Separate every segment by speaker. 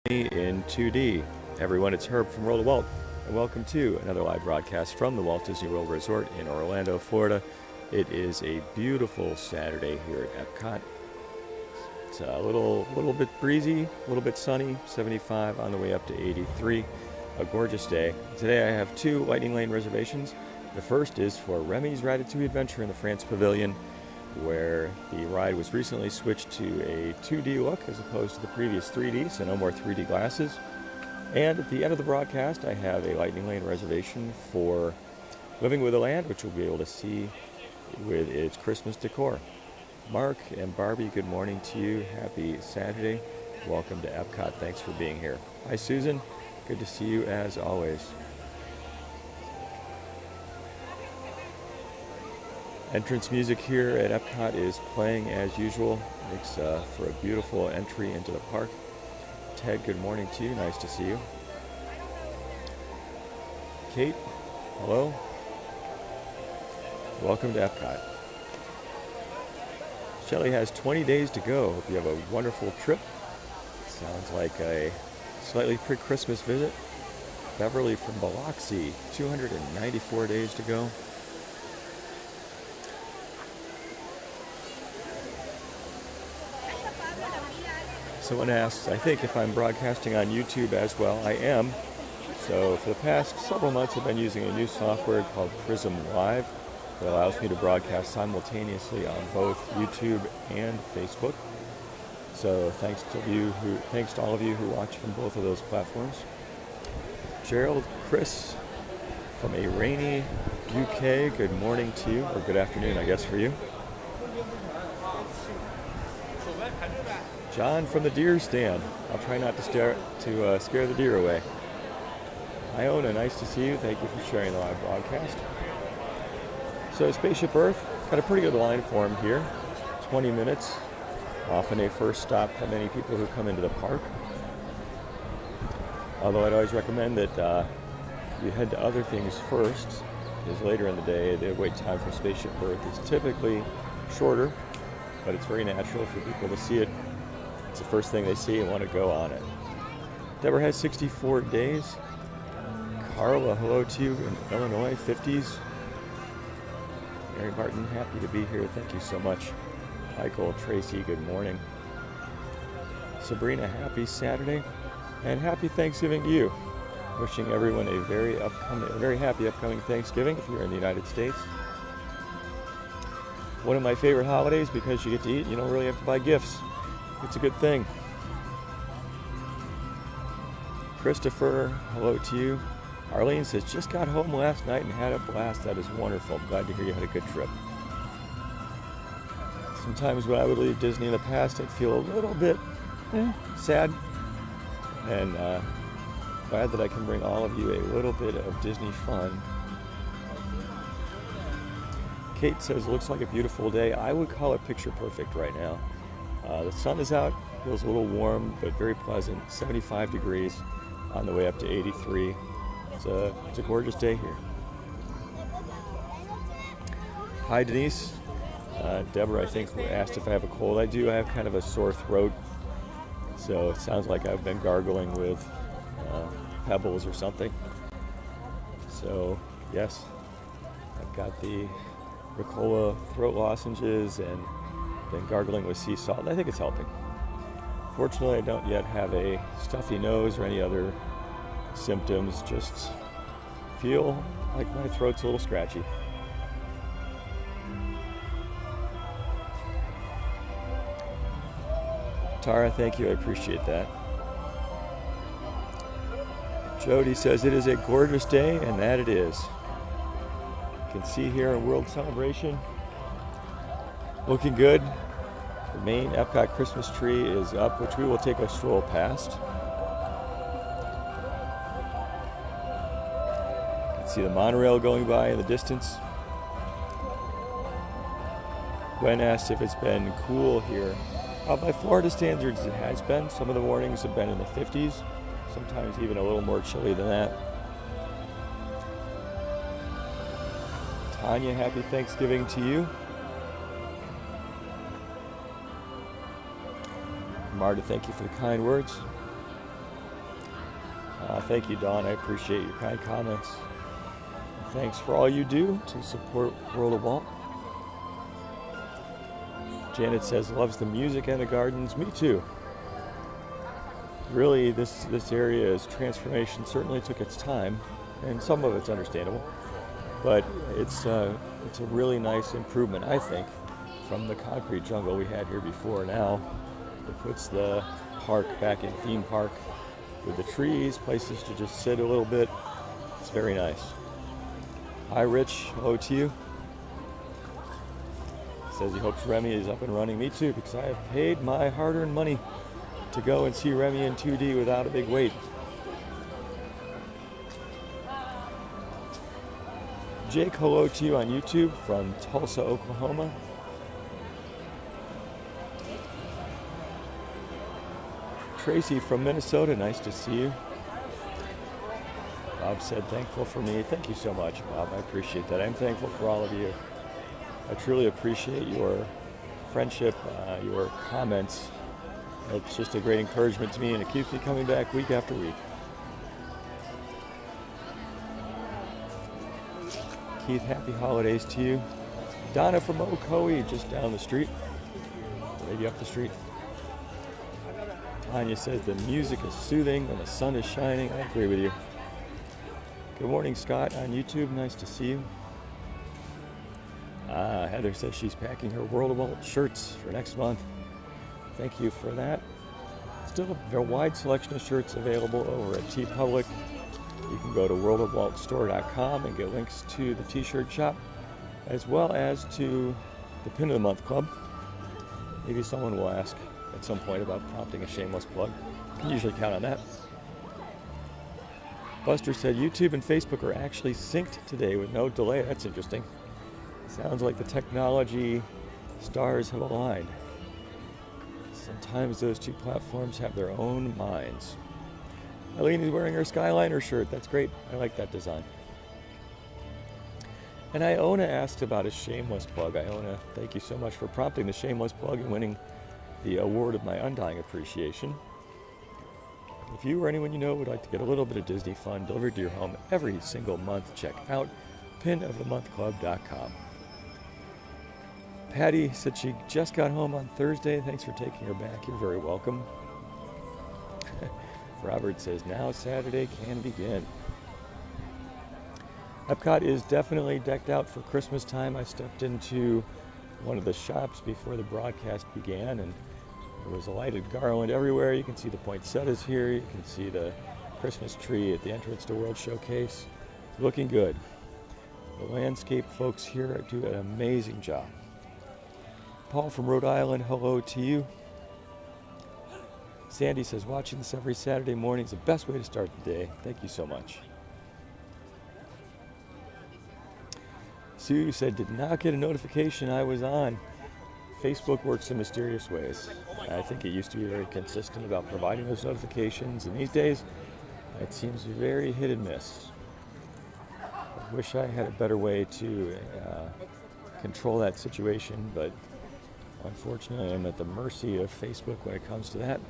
Speaker 1: in 2D. Everyone, it's Herb from Roll the Walt, and welcome to another live broadcast from the Walt Disney World Resort in Orlando, Florida. It is a beautiful Saturday here at EPCOT. It's a little bit breezy, a little bit sunny, 75 on the way up to 83. A gorgeous day. Today I have two Lightning Lane reservations. The first is for Remy's Ratatouille Adventure in the France Pavilion, where the ride was recently switched to a 2D look as opposed to the previous 3D, so no more 3D glasses. And at the end of the broadcast, I have a Lightning Lane reservation for Living with the Land, which we'll be able to see with its Christmas decor. Mark and Barbie, good morning to you. Happy Saturday. Welcome to EPCOT. Thanks for being here. Hi, Susan. Good to see you as always. Entrance music here at EPCOT is playing as usual. Makes for a beautiful entry into the park. Ted, good morning to you. Nice to see you. Kate, hello. Welcome to EPCOT. Shelley has 20 days to go. Hope you have a wonderful trip. Sounds like a slightly pre-Christmas visit. Beverly from Biloxi, 294 days to go. Someone asks, I think, if I'm broadcasting on YouTube as well. I am. So for the past several months, I've been using a new software called Prism Live that allows me to broadcast simultaneously on both YouTube and Facebook. So thanks to all of you who watch from both of those platforms. Gerald, Chris from a rainy UK, good morning to you, or good afternoon, I guess, for you. John from the deer stand. I'll try not to scare the deer away. Iona, nice to see you. Thank you for sharing the live broadcast. So Spaceship Earth, got a pretty good line for him here. 20 minutes, often a first stop for many people who come into the park. Although I'd always recommend that you head to other things first, because later in the day, the wait time for Spaceship Earth is typically shorter, but it's very natural for people to see it. It's the first thing they see and want to go on it. Deborah has 64 days. Carla, hello to you in Illinois, 50s. Mary Martin, happy to be here. Thank you so much. Michael, Tracy, good morning. Sabrina, happy Saturday. And happy Thanksgiving to you. Wishing everyone a very happy upcoming Thanksgiving if you're in the United States. One of my favorite holidays because you get to eat. You don't really have to buy gifts. It's a good thing. Christopher, hello to you. Arlene says, just got home last night and had a blast. That is wonderful. Glad to hear you had a good trip. Sometimes when I would leave Disney in the past, I'd feel a little bit sad. And glad that I can bring all of you a little bit of Disney fun. Kate says, looks like a beautiful day. I would call it picture perfect right now. The sun is out, feels a little warm, but very pleasant. 75 degrees on the way up to 83. It's a gorgeous day here. Hi, Denise. Deborah, I think, asked if I have a cold. I do. I have kind of a sore throat, so it sounds like I've been gargling with pebbles or something. So, yes, I've got the Ricola throat lozenges and been gargling with sea salt, and I think it's helping. Fortunately, I don't yet have a stuffy nose or any other symptoms, just feel like my throat's a little scratchy. Tara, thank you, I appreciate that. Jody says it is a gorgeous day, and that it is. You can see here a World Celebration. Looking good. The main EPCOT Christmas tree is up, which we will take a stroll past. You can see the monorail going by in the distance. Gwen asked if it's been cool here. By Florida standards, it has been. Some of the mornings have been in the 50s, sometimes even a little more chilly than that. Tanya, happy Thanksgiving to you. Marta, thank you for the kind words. Thank you, Dawn. I appreciate your kind comments. And thanks for all you do to support World of Walt. Janet says, loves the music and the gardens. Me too. Really, this area's transformation certainly took its time, and some of it's understandable. But it's a really nice improvement, I think, from the concrete jungle we had here before. Now it puts the park back in theme park with the trees, places to just sit a little bit. It's very nice. Hi, Rich. Hello to you. Says he hopes Remy is up and running. Me too, because I have paid my hard-earned money to go and see Remy in 2D without a big wait. Jake, hello to you on YouTube from Tulsa, Oklahoma. Tracy from Minnesota, nice to see you. Bob said, thankful for me. Thank you so much, Bob. I appreciate that. I'm thankful for all of you. I truly appreciate your friendship, your comments. It's just a great encouragement to me, and it keeps me coming back week after week. Keith, happy holidays to you. Donna from Ocoee, just down the street. Maybe up the street. Tanya says the music is soothing when the sun is shining. I agree with you. Good morning, Scott on YouTube. Nice to see you. Heather says she's packing her World of Walt shirts for next month. Thank you for that. Still a wide selection of shirts available over at TeePublic. You can go to worldofwaltstore.com and get links to the t-shirt shop, as well as to the Pin of the Month Club. Maybe someone will ask at some point about prompting a shameless plug. You can usually count on that. Buster said YouTube and Facebook are actually synced today with no delay. That's interesting. Sounds like the technology stars have aligned. Sometimes those two platforms have their own minds. Eileen is wearing her Skyliner shirt. That's great. I like that design. And Iona asked about a shameless plug. Iona, thank you so much for prompting the shameless plug and winning the award of my undying appreciation. If you or anyone you know would like to get a little bit of Disney fun delivered to your home every single month, check out pinofthemonthclub.com. Patty said she just got home on Thursday. Thanks for taking her back. You're very welcome. Robert says, now Saturday can begin. EPCOT is definitely decked out for Christmas time. I stepped into one of the shops before the broadcast began, and there was a lighted garland everywhere. You can see the poinsettias here. You can see the Christmas tree at the entrance to World Showcase. Looking good. The landscape folks here do an amazing job. Paul from Rhode Island, hello to you. Sandy says, watching this every Saturday morning is the best way to start the day. Thank you so much. Sue said, did not get a notification I was on. Facebook works in mysterious ways. I think it used to be very consistent about providing those notifications, and these days it seems very hit and miss. I wish I had a better way to control that situation, but unfortunately I'm at the mercy of Facebook when it comes to that.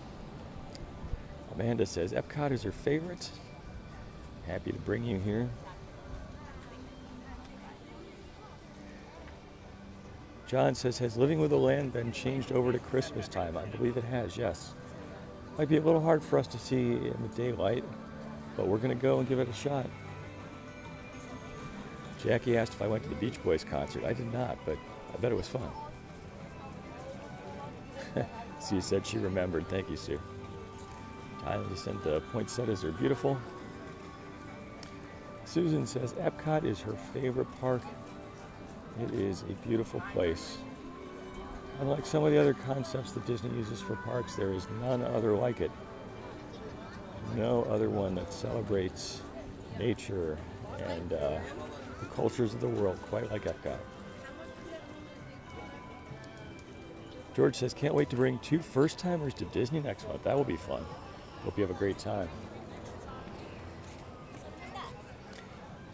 Speaker 1: Amanda says, EPCOT is her favorite. Happy to bring you here. John says, has Living with the Land been changed over to Christmas time? I believe it has, yes. Might be a little hard for us to see in the daylight, but we're going to go and give it a shot. Jackie asked if I went to the Beach Boys concert. I did not, but I bet it was fun. Sue said she remembered. Thank you, Sue. Tyler said the poinsettias are beautiful. Susan says EPCOT is her favorite park. It is a beautiful place. Unlike some of the other concepts that Disney uses for parks, there is none other like it. No other one that celebrates nature and the cultures of the world quite like EPCOT. George says, can't wait to bring 2 first-timers to Disney next month. That will be fun. Hope you have a great time.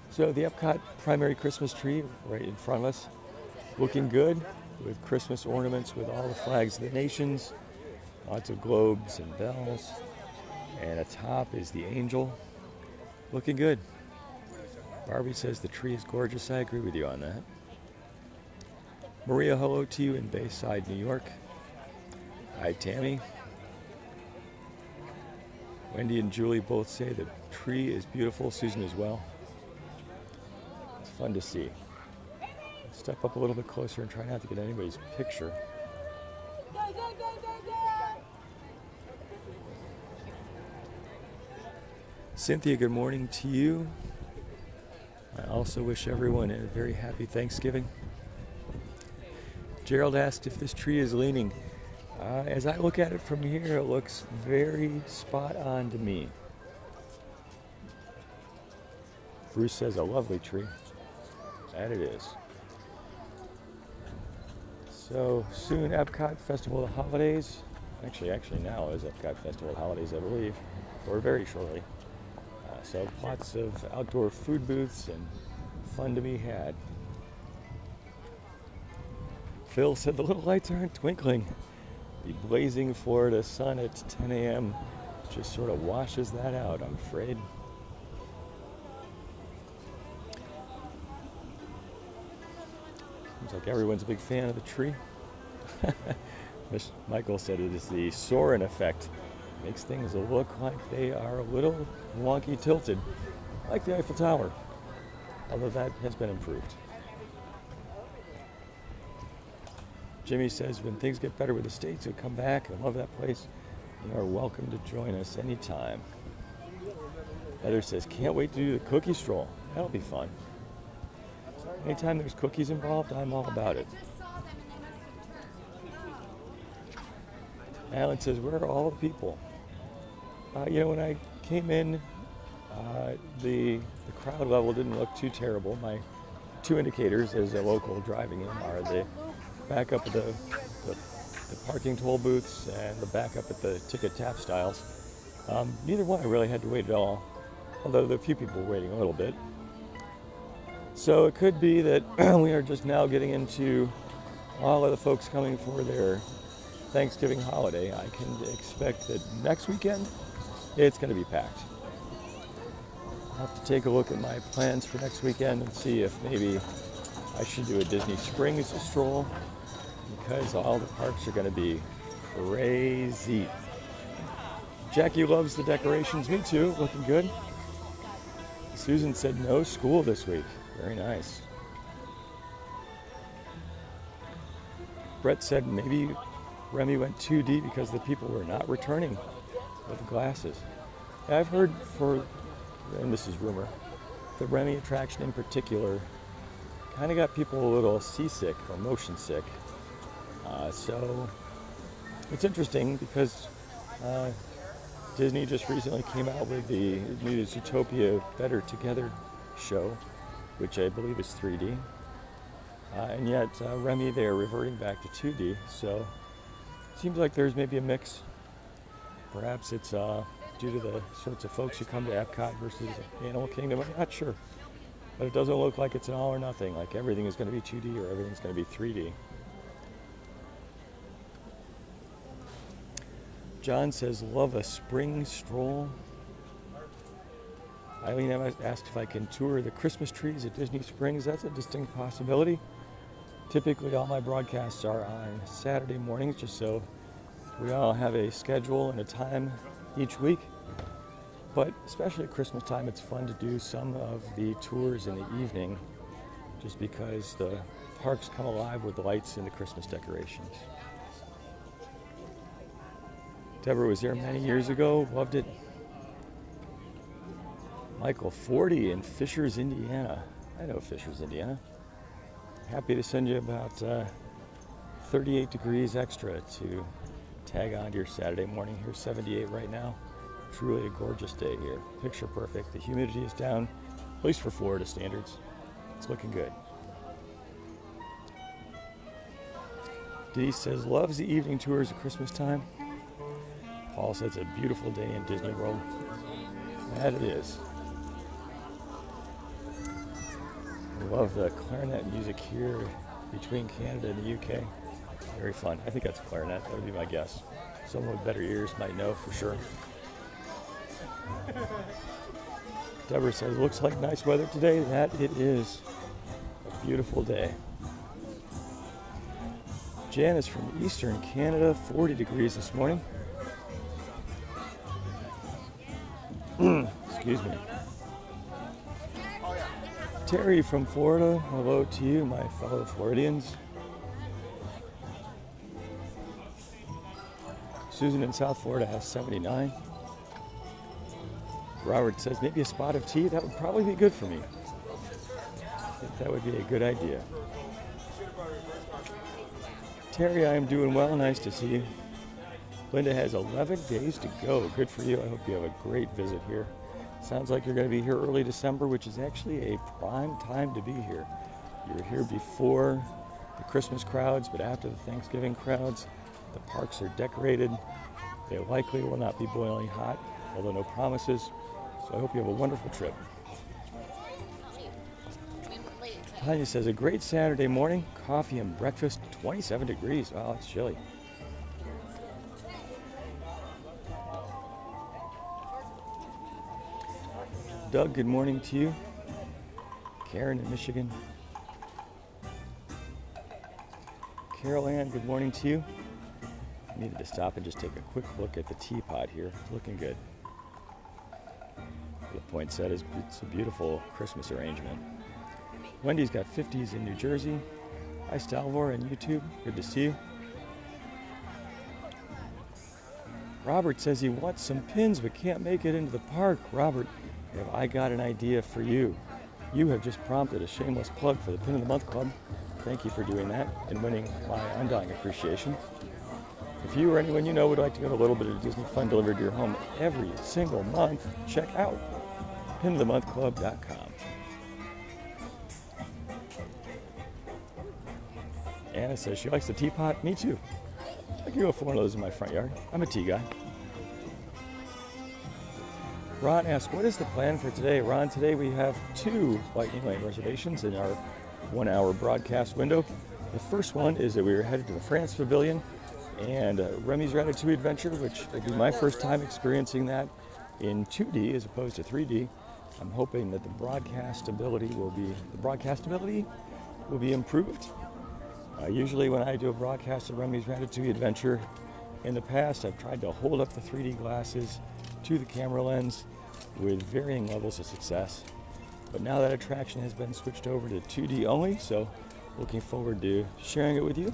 Speaker 1: So the EPCOT primary Christmas tree right in front of us, looking good with Christmas ornaments with all the flags of the nations, lots of globes and bells, and atop is the angel. Looking good. Barbie says the tree is gorgeous. I agree with you on that. Maria, hello to you in Bayside, New York. Hi, Tammy. Wendy and Julie both say the tree is beautiful. Susan as well. It's fun to see. Let's step up a little bit closer and try not to get anybody's picture. Cynthia, good morning to you. I also wish everyone a very happy Thanksgiving. Gerald asked if this tree is leaning. As I look at it from here, it looks very spot on to me. Bruce says a lovely tree. That it is. So soon, EPCOT Festival of the Holidays. Actually now is EPCOT Festival of the Holidays, I believe, or very shortly. So lots of outdoor food booths and fun to be had. Phil said the little lights aren't twinkling. The blazing Florida sun at 10 a.m. just sort of washes that out, I'm afraid. Seems like everyone's a big fan of the tree. Michael said it is the Soarin' effect. Makes things look like they are a little wonky tilted, like the Eiffel Tower, although that has been improved. Jimmy says when things get better with the States, you'll come back. I love that place. You are welcome to join us anytime. Heather says, can't wait to do the cookie stroll. That'll be fun. Anytime there's cookies involved, I'm all about it. Alan says, where are all the people? When I came in, the crowd level didn't look too terrible. My two indicators as a local driving in are the back up at the parking toll booths and the back up at the ticket tap styles. Neither one I really had to wait at all, although there are a few people waiting a little bit. So it could be that we are just now getting into all of the folks coming for their Thanksgiving holiday. I can expect that next weekend it's going to be packed. I'll have to take a look at my plans for next weekend and see if maybe I should do a Disney Springs stroll, because all the parks are going to be crazy. Jackie loves the decorations. Me too. Looking good. Susan said no school this week. Very nice. Brett said maybe Remy went 2D because the people were not returning with glasses. I've heard and this is rumor, the Remy attraction in particular kind of got people a little seasick or motion sick. So it's interesting because Disney just recently came out with the new Zootopia Better Together show, which I believe is 3D. And yet Remy, they are reverting back to 2D. So it seems like there's maybe a mix. Perhaps it's due to the sorts of folks who come to EPCOT versus Animal Kingdom. I'm not sure. But it doesn't look like it's an all or nothing, like everything is going to be 2D or everything's going to be 3D. John says, love a spring stroll. Eileen asked if I can tour the Christmas trees at Disney Springs. That's a distinct possibility. Typically, all my broadcasts are on Saturday mornings, just so we all have a schedule and a time each week. But especially at Christmas time, it's fun to do some of the tours in the evening, just because the parks come alive with the lights and the Christmas decorations. Deborah was there many years ago, loved it. Michael, 40 in Fishers, Indiana. I know Fishers, Indiana. Happy to send you about 38 degrees extra to tag on to your Saturday morning. Here's 78 right now. Truly a gorgeous day here. Picture perfect. The humidity is down, at least for Florida standards. It's looking good. Dee says, loves the evening tours at Christmas time. Paul says, it's a beautiful day in Disney World. That it is. I love the clarinet music here between Canada and the UK. Very fun. I think that's clarinet. That would be my guess. Someone with better ears might know for sure. Deborah says, looks like nice weather today. That it is. A beautiful day. Jan is from Eastern Canada, 40 degrees this morning. Excuse me. Terry from Florida, hello to you, my fellow Floridians. Susan in South Florida has 79. Robert says maybe a spot of tea, that would probably be good for me. I think that would be a good idea. Terry, I am doing well, nice to see you. Linda has 11 days to go, good for you. I hope you have a great visit here. Sounds like you're going to be here early December, which is actually a prime time to be here. You're here before the Christmas crowds, but after the Thanksgiving crowds. The parks are decorated. They likely will not be boiling hot, although no promises. So I hope you have a wonderful trip. Tanya says, a great Saturday morning, coffee and breakfast, 27 degrees. Wow, it's chilly. Doug, good morning to you. Karen in Michigan. Carol Ann, good morning to you. I needed to stop and just take a quick look at the teapot here. It's looking good. The point said is it's a beautiful Christmas arrangement. Wendy's got 50s in New Jersey. Hi Stalvor on YouTube, good to see you. Robert says he wants some pins but can't make it into the park. Robert, have I got an idea for you? You have just prompted a shameless plug for the Pin of the Month Club. Thank you for doing that and winning my undying appreciation. If you or anyone you know would like to get a little bit of Disney fun delivered to your home every single month, check out pinofthemonthclub.com. Anna says she likes the teapot. Me too. I could go for one of those in my front yard. I'm a tea guy. Ron asks, what is the plan for today? Ron, today we have 2 Lightning Lane reservations in our 1-hour broadcast window. The first one is that we are headed to the France Pavilion and Remy's Ratatouille Adventure, which will be my first time experiencing that in 2D as opposed to 3D. I'm hoping that the broadcastability will be improved. Usually when I do a broadcast of Remy's Ratatouille Adventure, in the past I've tried to hold up the 3D glasses to the camera lens with varying levels of success. But now that attraction has been switched over to 2D only, so looking forward to sharing it with you.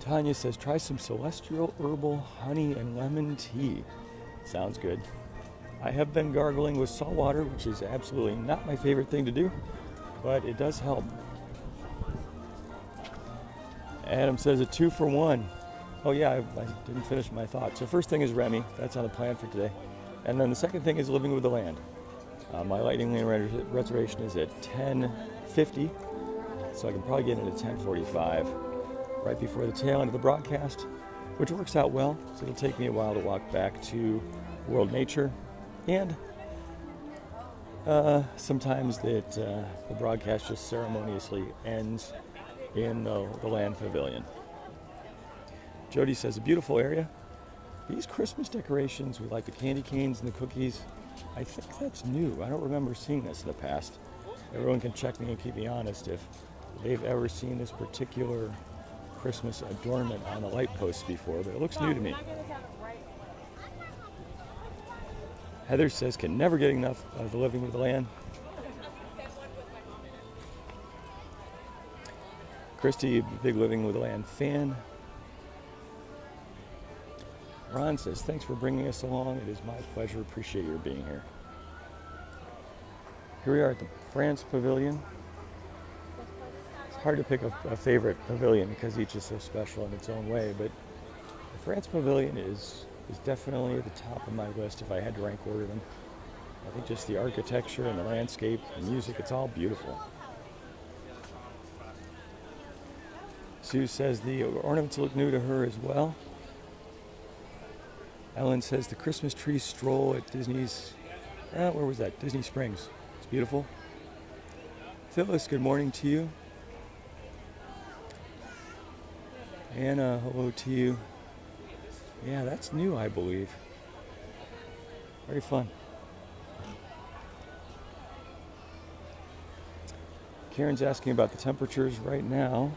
Speaker 1: Tanya says, try some celestial herbal honey and lemon tea. Sounds good. I have been gargling with salt water, which is absolutely not my favorite thing to do, but it does help. Adam says a 2 for 1. Oh yeah, I didn't finish my thought. So first thing is Remy. That's on the plan for today. And then the second thing is Living with the Land. My Lightning Lane reservation is at 10:50, so I can probably get in at 10:45, right before the tail end of the broadcast, which works out well. So it'll take me a while to walk back to World Nature. And sometimes that the broadcast just ceremoniously ends in the Land Pavilion. Jody says, a beautiful area. These Christmas decorations with like the candy canes and the cookies, I think that's new. I don't remember seeing this in the past. Everyone can check me and keep me honest if they've ever seen this particular Christmas adornment on the light posts before, but it looks new to me. Heather says, can never get enough of the Living with the Land. Christy, big Living with the Land fan. Ron says, thanks for bringing us along. It is my pleasure. Appreciate your being here. Here we are at the France Pavilion. It's hard to pick a favorite pavilion because each is so special in its own way, but the France Pavilion is definitely at the top of my list if I had to rank order them. I think just the architecture and the landscape and music, it's all beautiful. Sue says the ornaments look new to her as well. Ellen says the Christmas tree stroll at Disney's, where was that? Disney Springs. It's beautiful. Phyllis, good morning to you. Anna, hello to you. Yeah, that's new, I believe. Very fun. Karen's asking about the temperatures right now.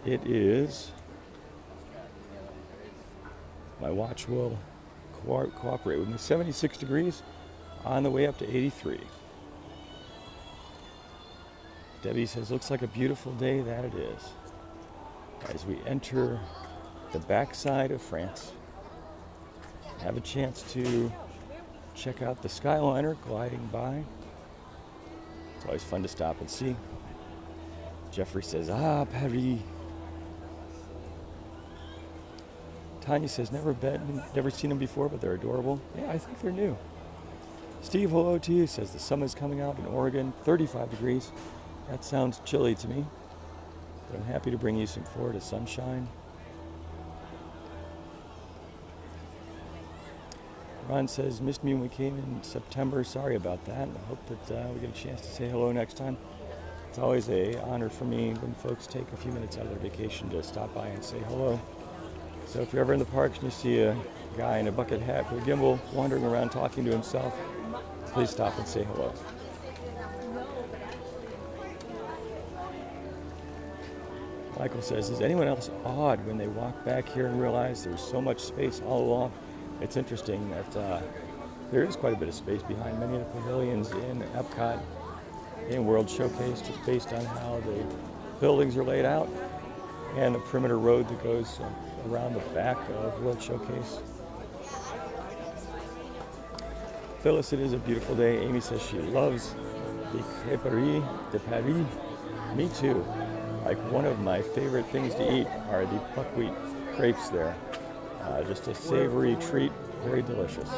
Speaker 1: It is, my watch will cooperate with me, 76 degrees on the way up to 83. Debbie says, looks like a beautiful day. That it is. As we enter the backside of France, have a chance to check out the Skyliner gliding by. It's always fun to stop and see. Jeffrey says, Paris. Tanya says, never seen them before, but they're adorable. Yeah, I think they're new. Steve, hello to you, says the sun is coming out in Oregon, 35 degrees. That sounds chilly to me, but I'm happy to bring you some Florida sunshine. Ron says, missed me when we came in September. Sorry about that. I hope that we get a chance to say hello next time. It's always an honor for me when folks take a few minutes out of their vacation to stop by and say hello. So if you're ever in the parks and you see a guy in a bucket hat with a gimbal wandering around talking to himself, please stop and say hello. Michael says, is anyone else awed when they walk back here and realize there's so much space all along? It's interesting that there is quite a bit of space behind many of the pavilions in EPCOT and World Showcase, just based on how the buildings are laid out and the perimeter road that goes around the back of World Showcase. Phyllis, it is a beautiful day. Amy says she loves the crêperie de Paris. Me too. Like, one of my favorite things to eat are the buckwheat crepes there. Just a savory treat, very delicious.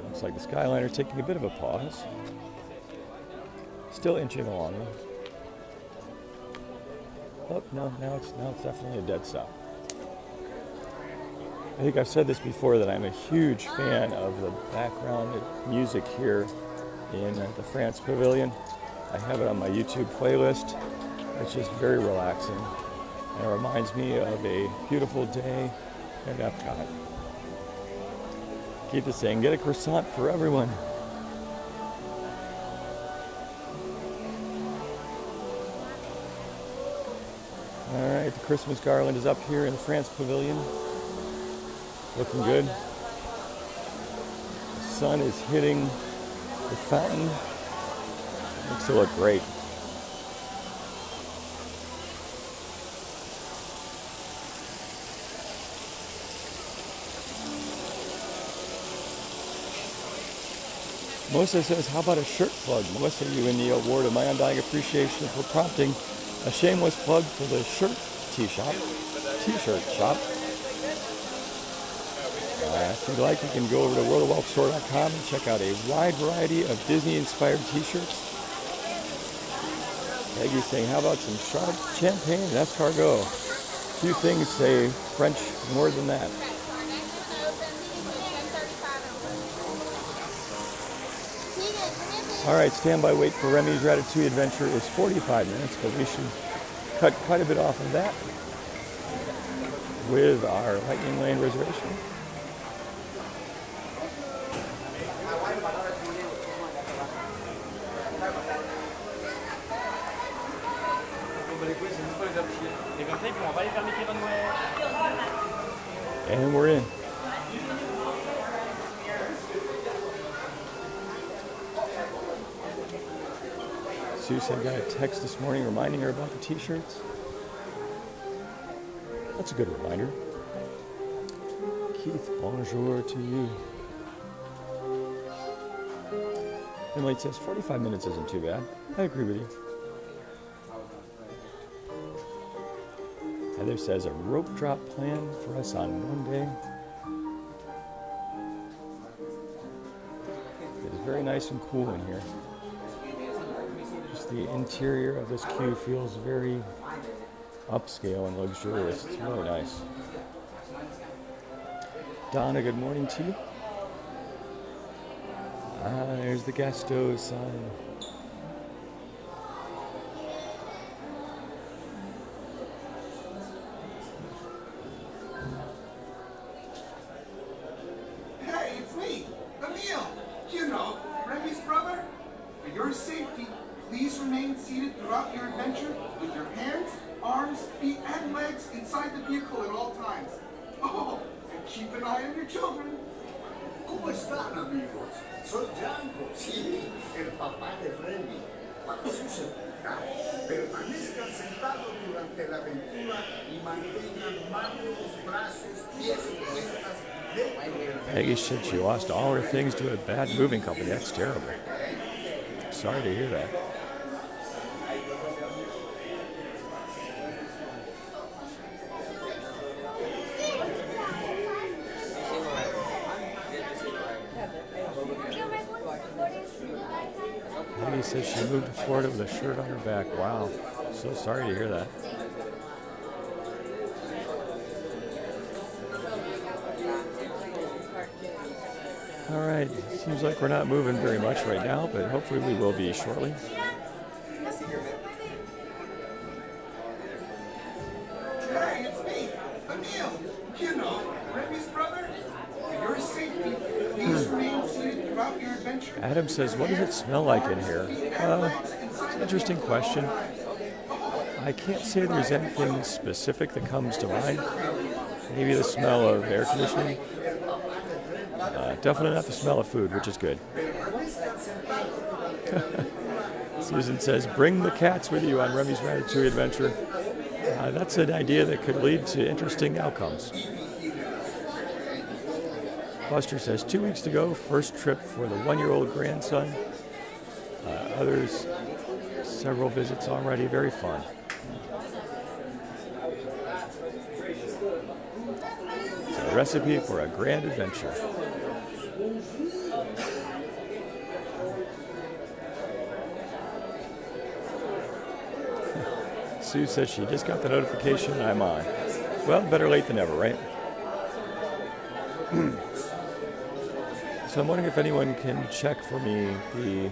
Speaker 1: Looks like the Skyliner's taking a bit of a pause. Still inching along. Oh, no, now it's definitely a dead stop. I think I've said this before, that I'm a huge fan of the background music here in the France Pavilion. I have it on my YouTube playlist. It's just very relaxing, and it reminds me of a beautiful day at EPCOT. Keep it saying, get a croissant for everyone. All right, the Christmas garland is up here in the France Pavilion. Looking good. The sun is hitting the fountain. Makes it look great. Melissa says, how about a shirt plug? Melissa, you win the award of my undying appreciation for prompting a shameless plug for the shirt t-shirt shop. If you'd like, you can go over to worldofwealthstore.com and check out a wide variety of Disney-inspired t-shirts. Peggy's saying, how about some sharp champagne and escargot? Few things say French more than that. All right, standby wait for Remy's Ratatouille adventure is 45 minutes, but we should cut quite a bit off of that with our Lightning Lane reservation. And we're in. Sue said I got a text this morning reminding her about the t-shirts. That's a good reminder. Keith, bonjour to you. Emily says 45 minutes isn't too bad. I agree with you. Heather says a rope drop plan for us on one day. It is very nice and cool in here. Just the interior of this queue feels very upscale and luxurious. It's really nice. Donna, good morning to you. There's the Gasto sign.
Speaker 2: seated throughout your adventure with your hands, arms, feet, and legs inside the vehicle at all times. Oh, and keep an eye on your children.
Speaker 3: ¿Cómo están, amigos? Soy Django, sí, el papá de Remy. Para su seguridad, permanezcan sentados durante la aventura y mantengan manos, brazos, pies y puertas dentro del
Speaker 1: Peggy said she lost all her things to a bad moving company. That's terrible. Sorry to hear that. Peggy says she moved to Florida with a shirt on her back. Wow. So sorry to hear that. All right. Seems like we're not moving very much right now, but hopefully we will be shortly.
Speaker 2: Hey, it's me, Emil. You know, Remy's brother. For your safety, please remain seated throughout your adventure.
Speaker 1: Adam says, what does it smell like in here? It's an interesting question. I can't say there's anything specific that comes to mind. Maybe the smell of air conditioning. Definitely not the smell of food, which is good. Susan says, bring the cats with you on Remy's Ratatouille adventure. That's an idea that could lead to interesting outcomes. Buster says, 2 weeks to go, first trip for the 1-year-old grandson. Others, several visits already, very fun. It's a recipe for a grand adventure. Sue says she just got the notification and I'm on. Well, better late than never, right? So I'm wondering if anyone can check for me the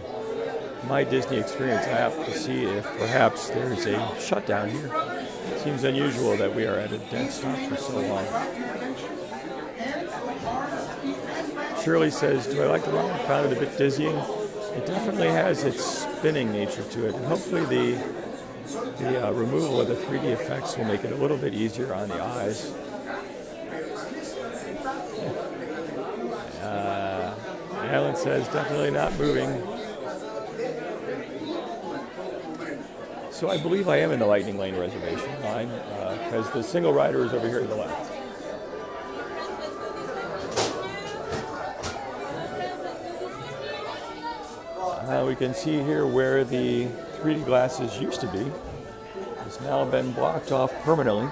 Speaker 1: My Disney Experience app to see if perhaps there's a shutdown here. It seems unusual that we are at a dead stop for so long. Shirley says, do I like the ride? I found it a bit dizzying. It definitely has its spinning nature to it. And hopefully the removal of the 3D effects will make it a little bit easier on the eyes. Alan says, definitely not moving. So I believe I am in the Lightning Lane reservation line because the single rider is over here to the left. We can see here where the 3D glasses used to be. It's now been blocked off permanently.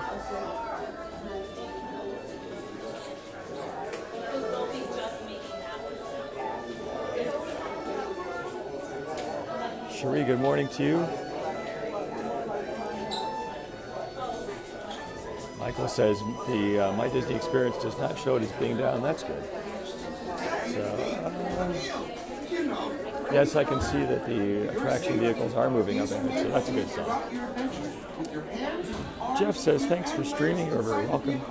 Speaker 1: Cherie, good morning to you. Michael says the My Disney Experience does not show it as being down. That's good. So, yes, I can see that the attraction vehicles are moving up ahead, so that's a good sign. Jeff says, thanks for streaming. You're very welcome.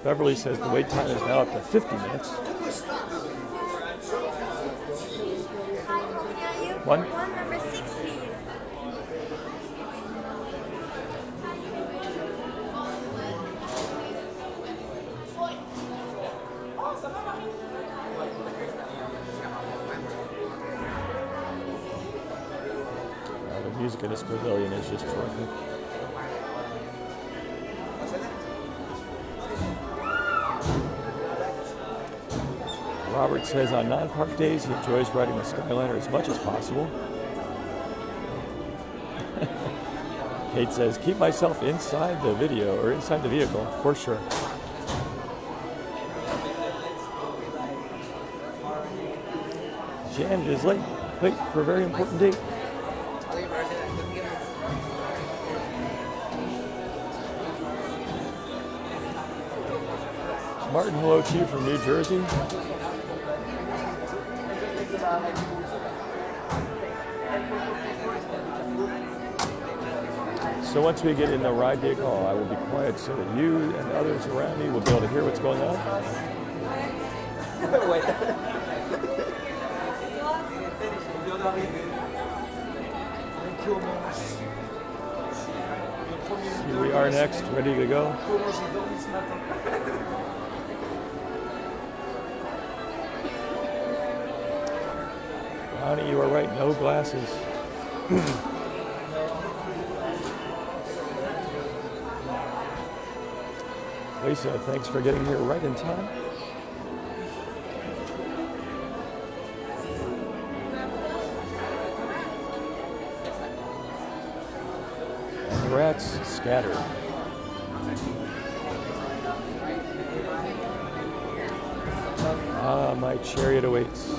Speaker 1: Beverly says the wait time is now up to 50 minutes. One
Speaker 4: number 6, please.
Speaker 1: The music in this pavilion is just terrific. Robert says on non-park days he enjoys riding the Skyliner as much as possible. Kate says, keep myself inside the video or inside the vehicle for sure. Jan is late for a very important date. Martin, hello to you from New Jersey. So once we get in the ride vehicle, I will be quiet so that you and others around me will be able to hear what's going on.
Speaker 5: Wait. 。
Speaker 4: commence. Le premier
Speaker 1: Here we are next, ready to go.
Speaker 4: Comment j'ai dormi ce matin.
Speaker 1: Ronnie, you are right, no glasses. Lisa, thanks for getting here right in time. And the rats scattered. Ah, my chariot awaits.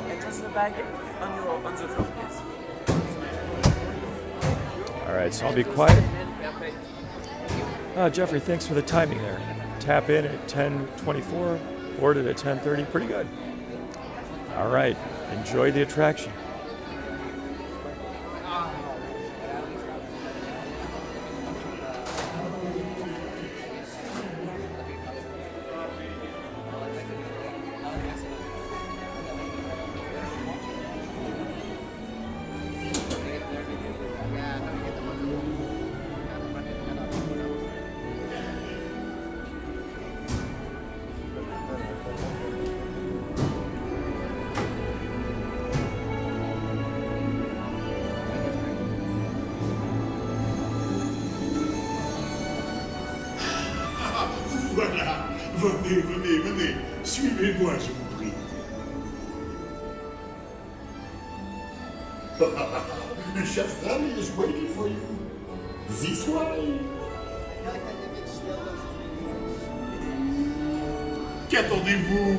Speaker 4: Adjust the bag on the floor, yes.
Speaker 1: All right, so I'll be quiet. Jeffrey, thanks for the timing there. Tap in at 10:24, boarded at 10:30. Pretty good. All right, enjoy the attraction.
Speaker 5: Voilà, venez, venez, venez, suivez-moi, je vous prie. Chef Remy is waiting for you. This way. Qu'attendez-vous?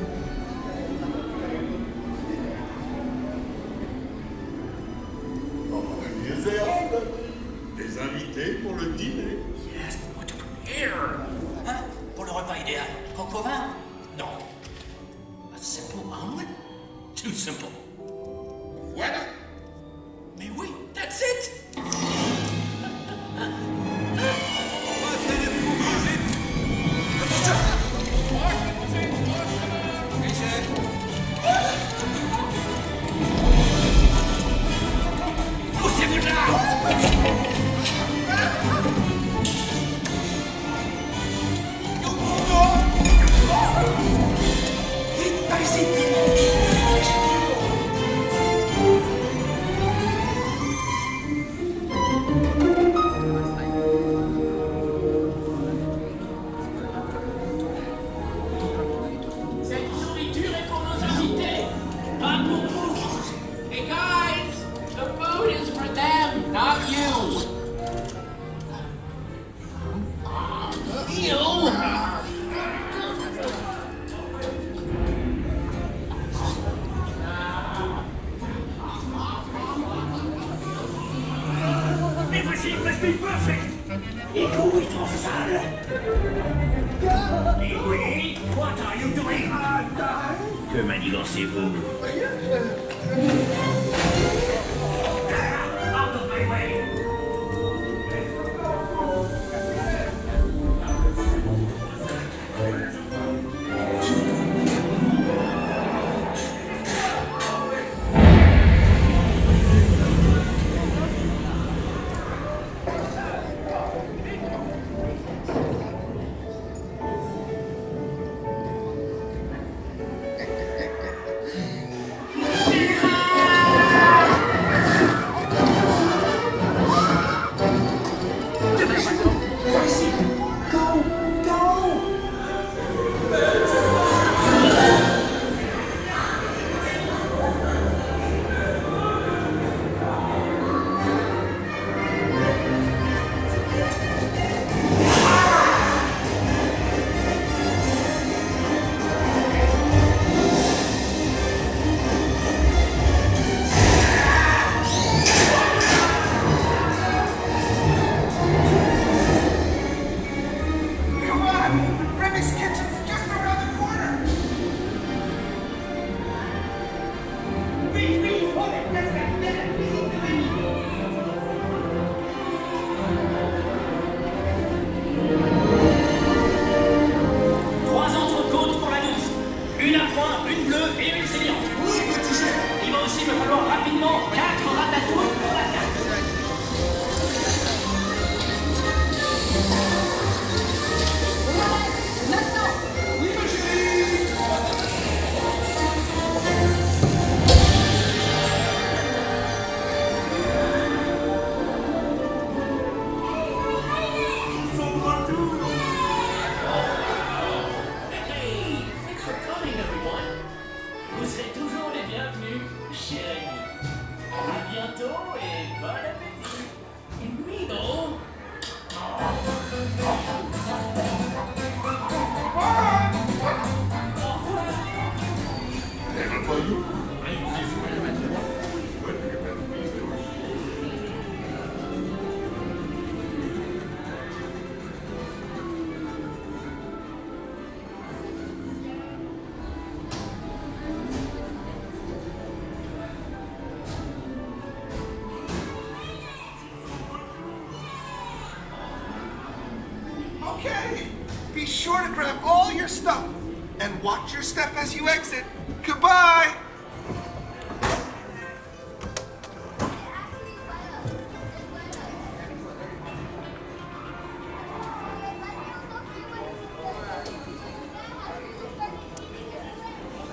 Speaker 5: Des invités pour le dîner.
Speaker 6: Yes, but what to prepare? Hein? Pour le repas idéal, coq au vin? Non. A simple omelet? Too simple.
Speaker 5: Voilà.
Speaker 6: Mais oui, that's it! Poussez-vous de là! Vite, par ici!
Speaker 7: Cette nourriture est pour nos invités, pas pour vous. Hey guys, the food is for them, not you. Ew.
Speaker 6: Mais voici Crispy Perfect! Et où est ton salle? Et oui, what are you doing? Que manigancez-vous? Out of my way! une bleue et une saignante.
Speaker 3: Oui, petit chef.
Speaker 6: Il va aussi me falloir rapidement 4 ratatouilles pour la carte.
Speaker 3: Oui, ma chérie.
Speaker 7: Hey, thanks for coming, everyone. Vous serez toujours les bienvenus chez Remy. À bientôt et bon appétit. Et Mino.
Speaker 5: Never for you. I'm this way. But you better please do it.
Speaker 2: Okay. Be sure to grab all your stuff and watch your step as you exit. Goodbye.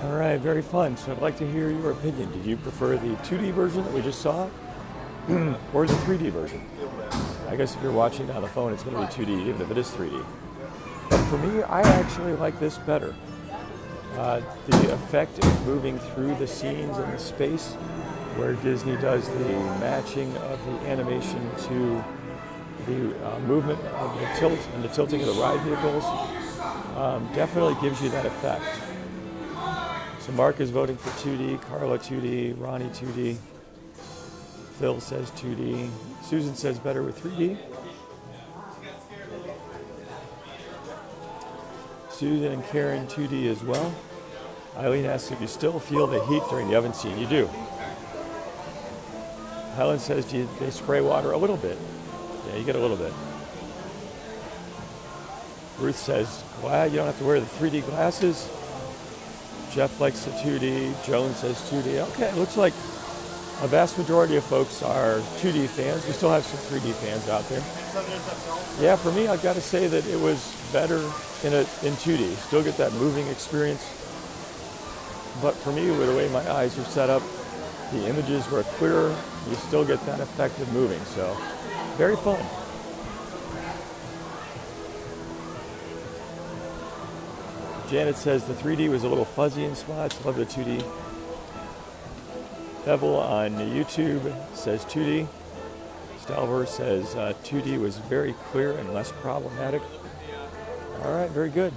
Speaker 1: All right, very fun. So I'd like to hear your opinion. Did you prefer the 2D version that we just saw or the 3D version? I guess if you're watching on the phone, it's going to be 2D, even if it is 3D. But for me, I actually like this better. The effect of moving through the scenes in the space, where Disney does the matching of the animation to the movement of the tilt and the tilting of the ride vehicles, definitely gives you that effect. So Mark is voting for 2D, Carla 2D, Ronnie 2D, Phil says 2D, Susan says better with 3D. Susan and Karen 2D as well. Eileen asks if you still feel the heat during the oven scene. You do. Helen says, do they spray water? A little bit. Yeah, you get a little bit. Ruth says, glad you don't have to wear the 3D glasses. Jeff likes the 2D. Joan says 2D. Okay, it looks like a vast majority of folks are 2D fans. We still have some 3D fans out there. Yeah, for me, I've got to say that it was better in 2D. Still get that moving experience. But for me, with the way my eyes are set up, the images were clearer. You still get that effect of moving. So, very fun. Janet says the 3D was a little fuzzy in spots. Love the 2D. Bevel on YouTube says 2D. Stalver says 2D was very clear and less problematic. All right, very good.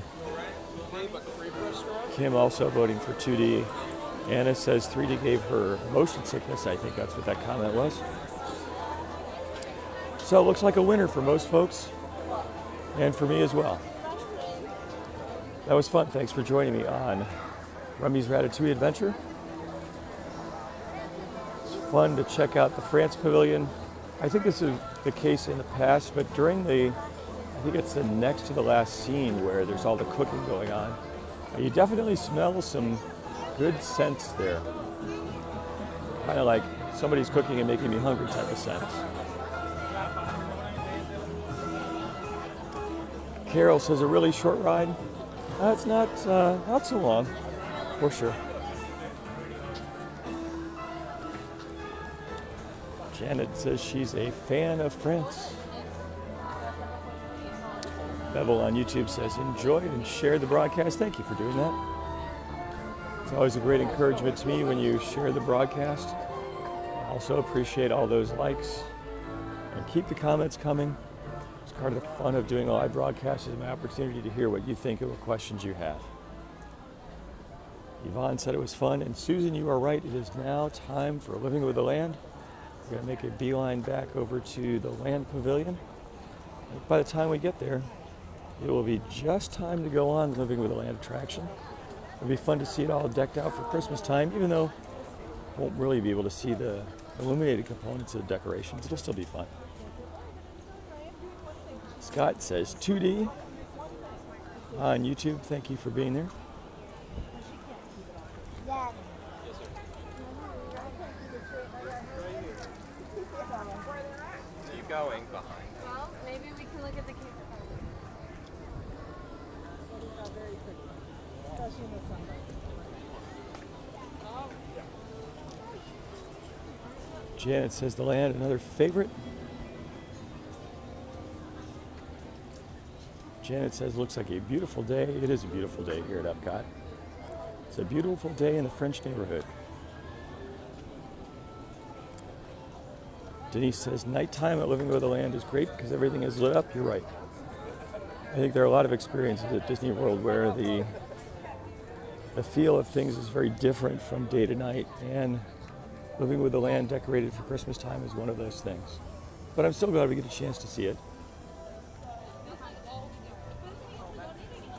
Speaker 1: Kim also voting for 2D. Anna says 3D gave her motion sickness. I think that's what that comment was. So it looks like a winner for most folks, and for me as well. That was fun. Thanks for joining me on Remy's Ratatouille Adventure. It's fun to check out the France Pavilion. I think this is the case in the past, but during I think it's the next to the last scene where there's all the cooking going on. You definitely smell some good scents there. Kind of like somebody's cooking and making me hungry type of scents. Carol says a really short ride. It's not so long, for sure. Janet says she's a fan of France. Bevel on YouTube says enjoyed and shared the broadcast. Thank you for doing that. It's always a great encouragement to me when you share the broadcast. I also appreciate all those likes. And keep the comments coming. It's part of the fun of doing a live broadcast is my opportunity to hear what you think of the questions you have. Yvonne said it was fun. And Susan, you are right. It is now time for Living with the Land. We're going to make a beeline back over to the Land Pavilion. By the time we get there, it will be just time to go on Living with the Land attraction. It'll be fun to see it all decked out for Christmas time, even though I won't really be able to see the illuminated components of the decorations. It'll still be fun. Scott says 2D on YouTube. Thank you for being there. Janet says the land, another favorite. Janet says, looks like a beautiful day. It is a beautiful day here at EPCOT. It's a beautiful day in the French neighborhood. Denise says, nighttime at Living with the Land is great because everything is lit up. You're right. I think there are a lot of experiences at Disney World where the feel of things is very different from day to night, and Living with the Land decorated for Christmas time is one of those things. But I'm still glad we get a chance to see it.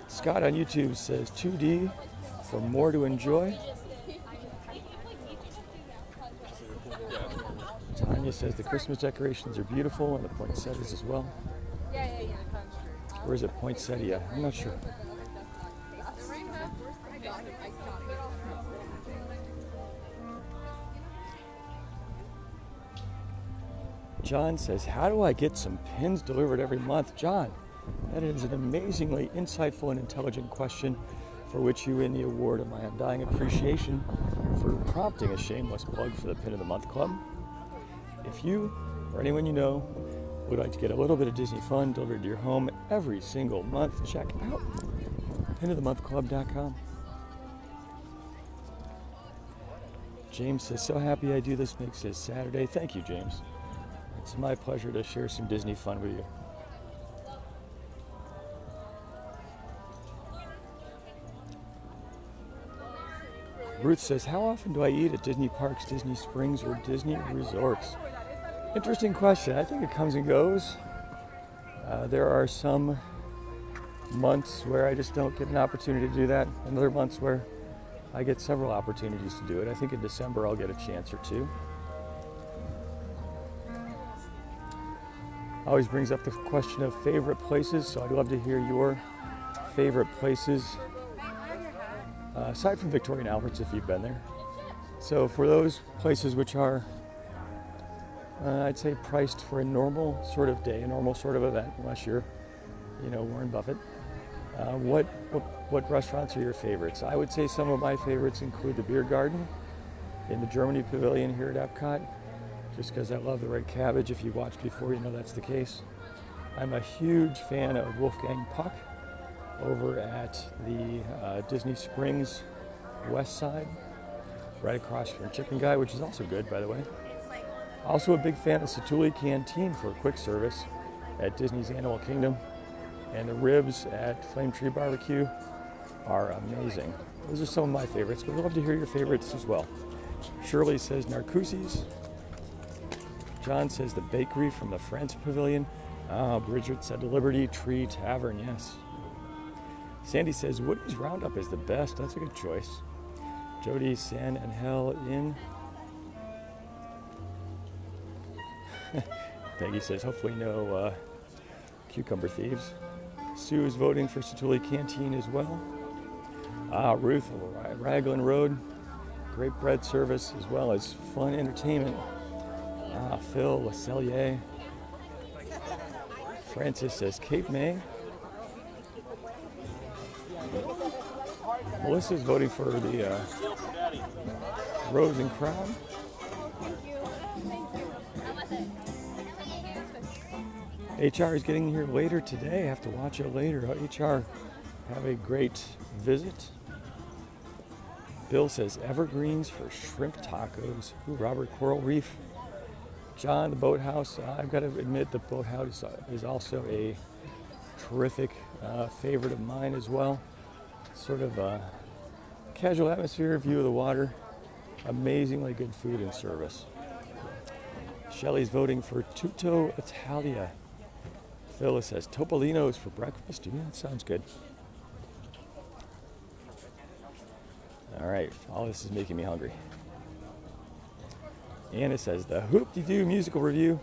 Speaker 1: Scott on YouTube says 2D for more to enjoy. Tanya says the Christmas decorations are beautiful and the poinsettias as well. Or is it poinsettia? I'm not sure. John says, how do I get some pins delivered every month? John, that is an amazingly insightful and intelligent question for which you win the award of my undying appreciation for prompting a shameless plug for the Pin of the Month Club. If you or anyone you know would like to get a little bit of Disney fun delivered to your home every single month, check out pinofthemonthclub.com. James says, so happy I do this makes it Saturday. Thank you, James. It's my pleasure to share some Disney fun with you. Ruth says, how often do I eat at Disney parks, Disney Springs, or Disney resorts? Interesting question. I think it comes and goes. There are some months where I just don't get an opportunity to do that, and other months where I get several opportunities to do it. I think in December I'll get a chance or two. Always brings up the question of favorite places, so I'd love to hear your favorite places, aside from Victoria and Albert's if you've been there. So for those places which are, I'd say, priced for a normal sort of day, a normal sort of event, unless you're, Warren Buffett, what restaurants are your favorites? I would say some of my favorites include the Beer Garden in the Germany Pavilion here at EPCOT, just because I love the red cabbage. If you've watched before, you know that's the case. I'm a huge fan of Wolfgang Puck over at the Disney Springs West Side, right across from Chicken Guy, which is also good, by the way. Also a big fan of Satuli Canteen for quick service at Disney's Animal Kingdom. And the ribs at Flame Tree Barbecue are amazing. Those are some of my favorites, but we'd love to hear your favorites as well. Shirley says Narcoossee's. John says the bakery from the France Pavilion. Bridget said the Liberty Tree Tavern, yes. Sandy says Woody's Roundup is the best. That's a good choice. Jody San Angel Inn. Peggy says hopefully no cucumber thieves. Sue is voting for Satuli Canteen as well. Ruth, Raglan Road. Great bread service as well as fun entertainment. Phil LaCellier. Francis says Cape May. Melissa's voting for the Rose and Crown. HR is getting here later today. I have to watch it later. HR, have a great visit. Bill says evergreens for shrimp tacos. Ooh, Robert Coral Reef. John, the Boathouse. I've got to admit the Boathouse is also a terrific favorite of mine as well. Sort of a casual atmosphere, view of the water. Amazingly good food and service. Shelley's voting for Tutto Italia. Phyllis says Topolino's for breakfast. Yeah, that sounds good. All right, all this is making me hungry. Anna says the Hoop-de-Doo musical review,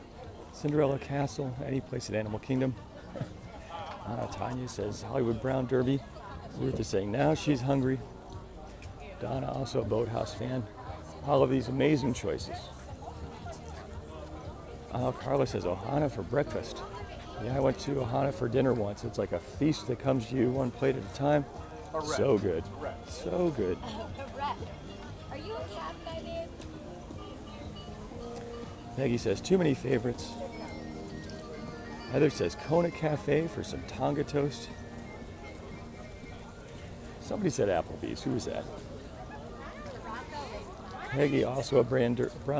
Speaker 1: Cinderella Castle, any place at Animal Kingdom. Tanya says Hollywood Brown Derby. Ruth is saying now she's hungry. Donna, also a Boathouse fan. All of these amazing choices. Carla says Ohana for breakfast. Yeah, I went to Ohana for dinner once. It's like a feast that comes to you one plate at a time.
Speaker 8: Correct.
Speaker 1: So good.
Speaker 8: Correct.
Speaker 1: So good.
Speaker 9: Correct. Are you a cat guy, babe?
Speaker 1: Peggy says, too many favorites. Heather says, Kona Cafe for some Tonga toast. Somebody said Applebee's. Who was that? Peggy, also a Brown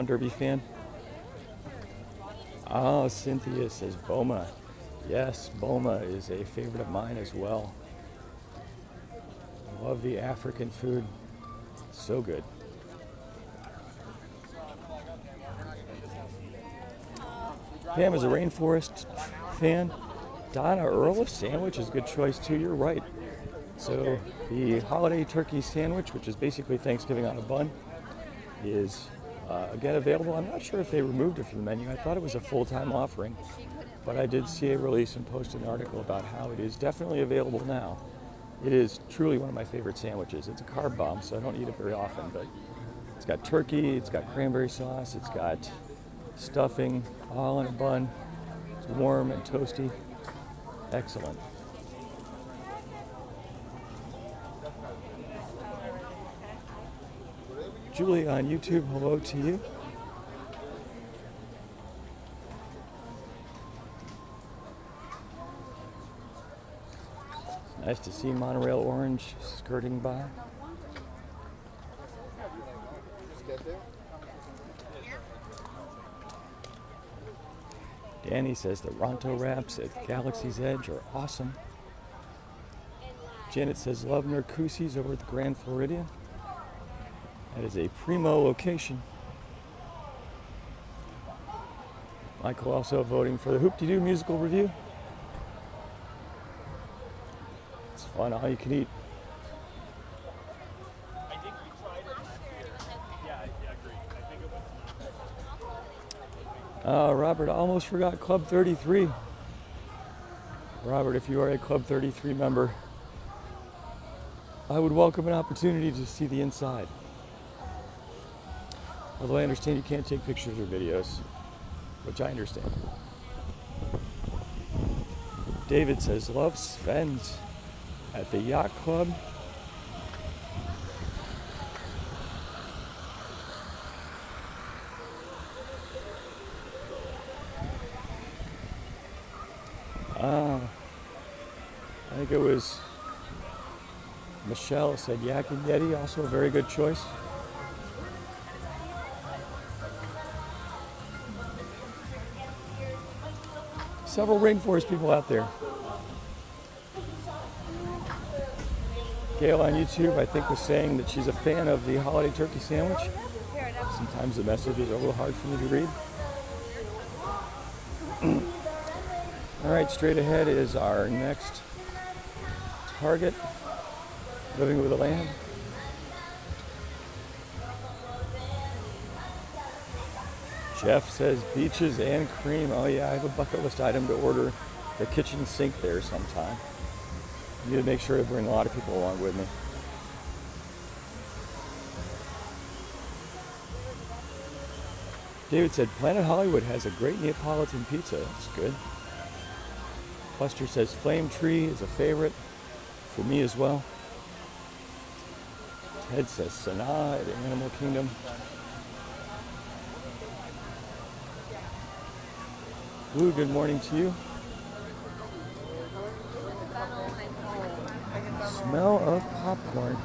Speaker 1: Derby fan. Oh, Cynthia says Boma. Yes, Boma is a favorite of mine as well. I love the African food. So good. Pam is a rainforest fan. Donna Earl, a sandwich is a good choice too. You're right. So the holiday turkey sandwich, which is basically Thanksgiving on a bun, is again available. I'm not sure if they removed it from the menu. I thought it was a full-time offering, but I did see a release and posted an article about how it is definitely available now. It is truly one of my favorite sandwiches. It's a carb bomb, so I don't eat it very often, but it's got turkey, it's got cranberry sauce, it's got stuffing, all in a bun. It's warm and toasty. Excellent. Julie on YouTube, hello to you. Nice to see Monorail Orange skirting by. Danny says the Ronto wraps at Galaxy's Edge are awesome. Janet says love Narcoossee's over at the Grand Floridian. That is a primo location. Michael also voting for the Hoop-de-Doo musical review. It's fun, all you can eat. Robert, I almost forgot Club 33. Robert, if you are a Club 33 member, I would welcome an opportunity to see the inside. Although I understand you can't take pictures or videos, which I understand. David says, love Sven's at the Yacht Club. I think it was Michelle said Yak and Yeti, also a very good choice. Several rainforest people out there. Gail on YouTube, I think, was saying that she's a fan of the holiday turkey sandwich. Sometimes the message is a little hard for me to read. All right, straight ahead is our next target, Living with a Lamb. Jeff says beaches and cream. Oh yeah, I have a bucket list item to order the kitchen sink there sometime. I need to make sure to bring a lot of people along with me. David said Planet Hollywood has a great Neapolitan pizza. That's good. Buster says Flame Tree is a favorite for me as well. Ted says Sanaa at Animal Kingdom. Blue, good morning to you. Smell of popcorn.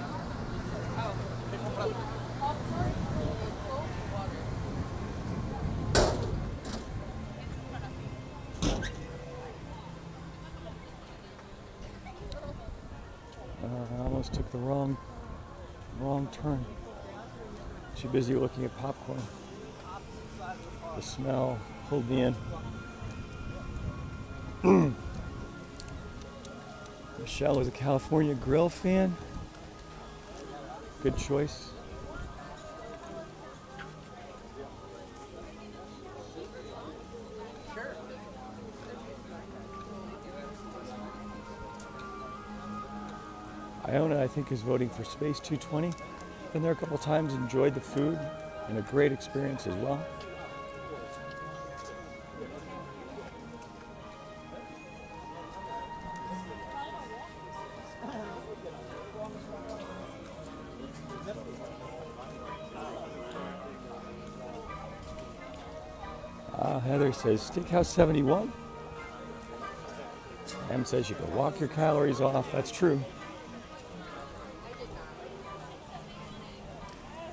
Speaker 1: I almost took the wrong turn. Too busy looking at popcorn. The smell pulled me in. Michelle is a California Grill fan. Good choice. Iona, I think, is voting for Space 220. Been there a couple times, enjoyed the food, and a great experience as well. Heather says Steakhouse 71. Em says you can walk your calories off. That's true.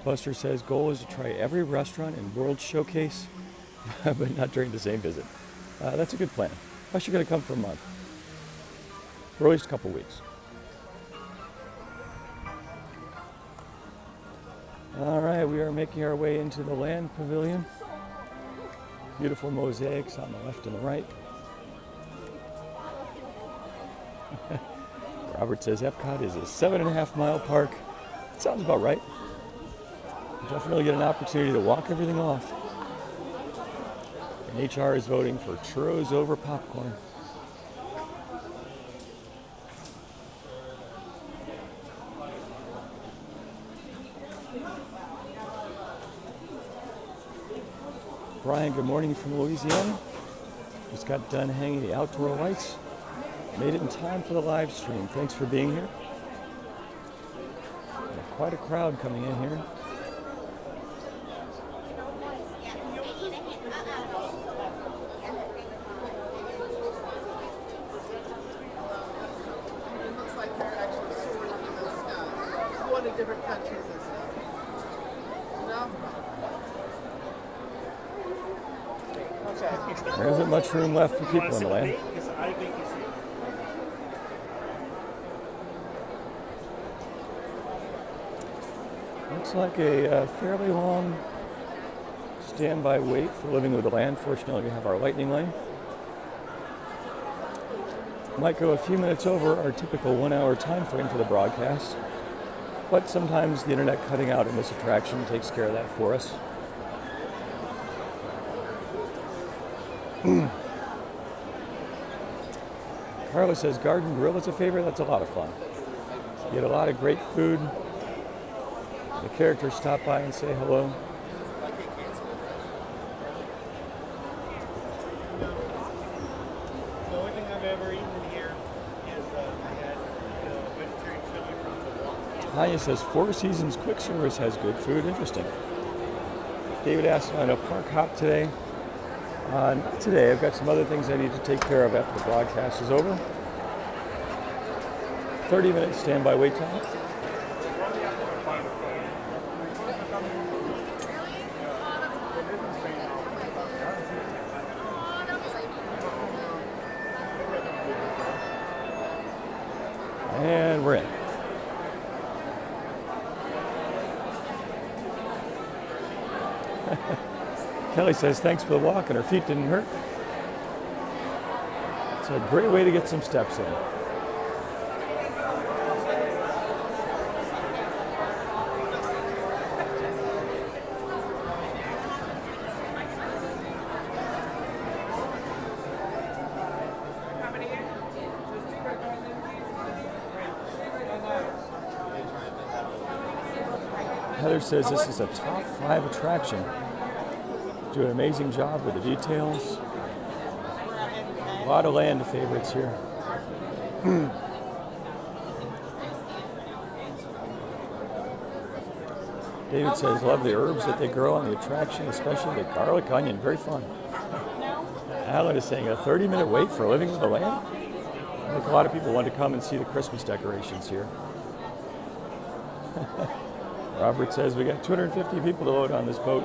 Speaker 1: Buster says goal is to try every restaurant in World Showcase, but not during the same visit. That's a good plan. Unless you're going to come for a month. Or at least a couple weeks. All right, we are making our way into the land pavilion. Beautiful mosaics on the left and the right. Robert says Epcot is a 7.5-mile park. Sounds about right. Definitely get an opportunity to walk everything off. And HR is voting for churros over popcorn. Brian, good morning from Louisiana. Just got done hanging the outdoor lights. Made it in time for the live stream. Thanks for being here. Quite a crowd coming in here.
Speaker 8: Different countries and stuff. No? Okay.
Speaker 1: There isn't much room left for people in the land. Looks like a fairly long standby wait for Living with the Land. Fortunately, we have our lightning lane. Might go a few minutes over our typical 1-hour time frame for the broadcast. But sometimes the internet cutting out in this attraction takes care of that for us. Carla says Garden Grill is a favorite. That's a lot of fun. You get a lot of great food. The characters stop by and say hello.
Speaker 8: The only thing I've ever eaten here is I had vegetarian chili from the wall.
Speaker 1: Tanya says Four Seasons Quick Service has good food. Interesting. David asked if I'm on a park hop today. Not today. I've got some other things I need to take care of after the broadcast is over. 30-minute standby wait time. And we're in. Kelly says thanks for the walk and her feet didn't hurt. It's a great way to get some steps in. Heather says this is a top 5 attraction. Do an amazing job with the details. A lot of land favorites here. David says love the herbs that they grow on the attraction, especially the garlic onion. Very fun. Alan is saying a 30-minute wait for Living with the Land. I think a lot of people want to come and see the Christmas decorations here. Robert says we got 250 people to load on this boat.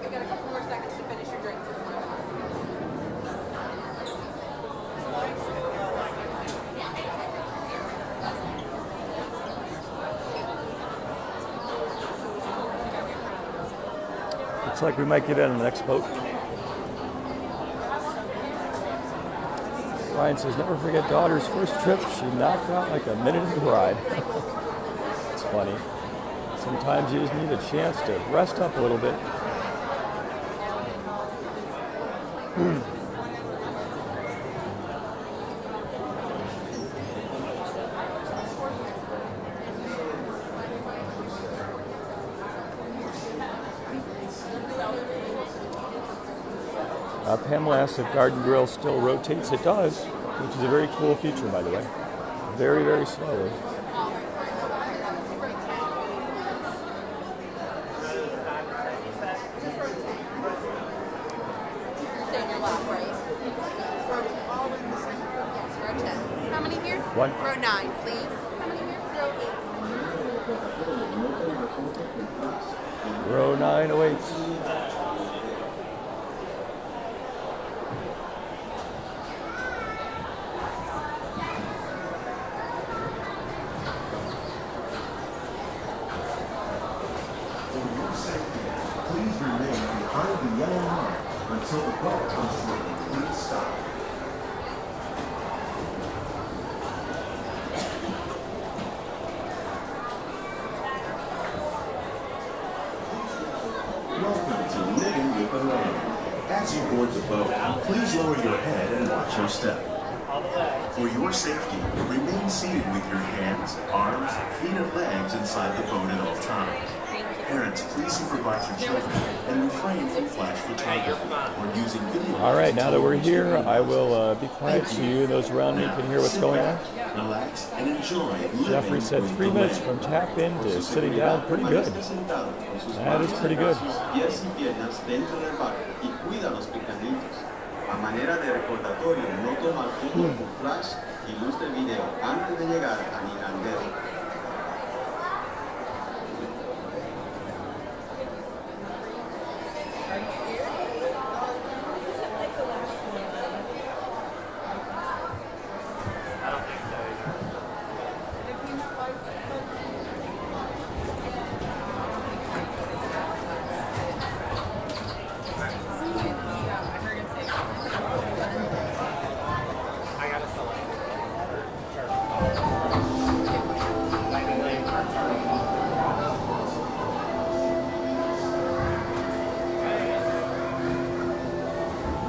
Speaker 9: We've got a couple more seconds to finish your drinks.
Speaker 1: Looks like we might get in on the next boat. Ryan says, never forget daughter's first trip. She knocked out like a minute into the ride. It's funny. Sometimes you just need a chance to rest up a little bit. Pamela asks if Garden Grill still rotates. It does, which is a very cool feature, by the way. Very, very slowly. One.
Speaker 9: Row 9, please. Row 8.
Speaker 1: Row 9 awaits.
Speaker 5: Please remain behind the yellow line until the boat comes to a complete stop. Welcome to Living with the Land. As you board the boat, please lower your head and watch your step. For your safety, remain seated with your hands, arms, feet, and legs inside the boat at all times. Parents, please supervise your children and refrain from flash photography or using video.
Speaker 1: All right, now that we're here, I will be quiet so you and those around me can hear what's going on.
Speaker 5: Relax and enjoy.
Speaker 1: Jeffrey said 3 minutes from tap in to sitting down. Pretty good. That is pretty good.
Speaker 10: Pies y piernas dentro del barco y cuida los picaditos. A manera de recordatorio, no tomar fotos con flash y luz de video antes de llegar a Mirandero.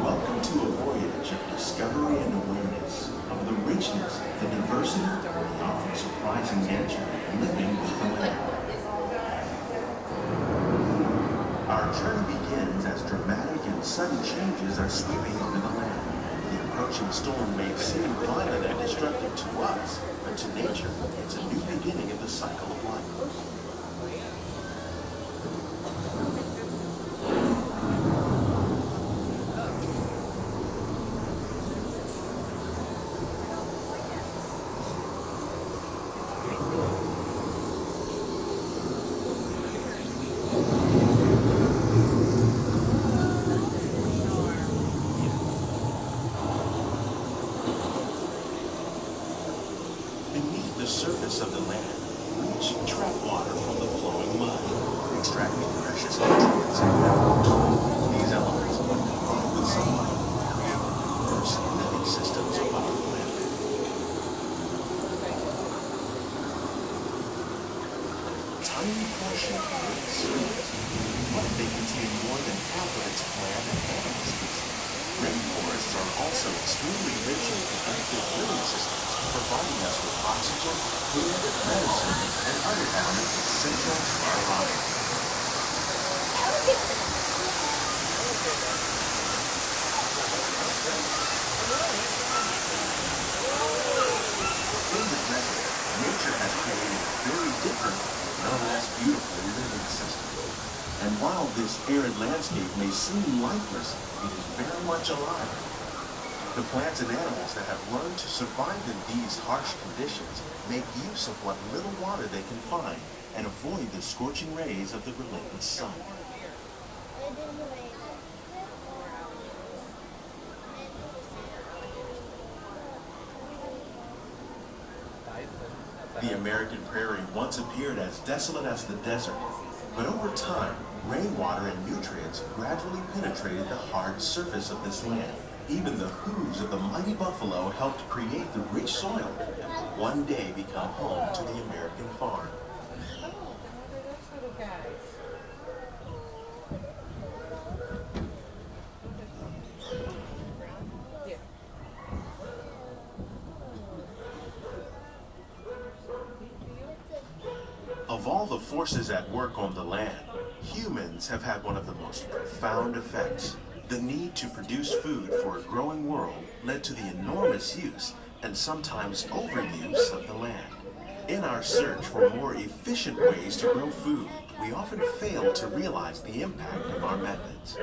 Speaker 5: Welcome to a voyage of discovery and awareness of the richness, the diversity, the often surprising nature of living with the land. Our journey begins as dramatic and sudden changes are sweeping over the land. The approaching storm may seem violent and destructive to us, but to nature, it's a new beginning of the cycle of life. Beneath the surface of the land, roots trap water from the flowing mud, extracting precious nutrients and minerals. These elements, when combined with sunlight, create the diverse living systems of our planet. Tiny portion of Earth's surface, but they contain more than half of its plant and animal species. Rainforests are also extremely rich in protective living systems, providing us with oxygen, food, medicine, and other elements essential to our lives. In the desert, nature has created a very different, no less beautiful living system. And while this arid landscape may seem lifeless, it is very much alive. The plants and animals that have learned to survive in these harsh conditions make use of what little water they can find and avoid the scorching rays of the relentless sun. The American prairie once appeared as desolate as the desert, but over time, rainwater and nutrients gradually penetrated the hard surface of this land. Even the hooves of the mighty buffalo helped create the rich soil that would one day become home to the American farm. Of all the forces at work on the land, humans have had one of the most profound effects. The need to produce food for a growing world led to the enormous use and sometimes overuse of the land. In our search for more efficient ways to grow food, we often fail to realize the impact of our methods.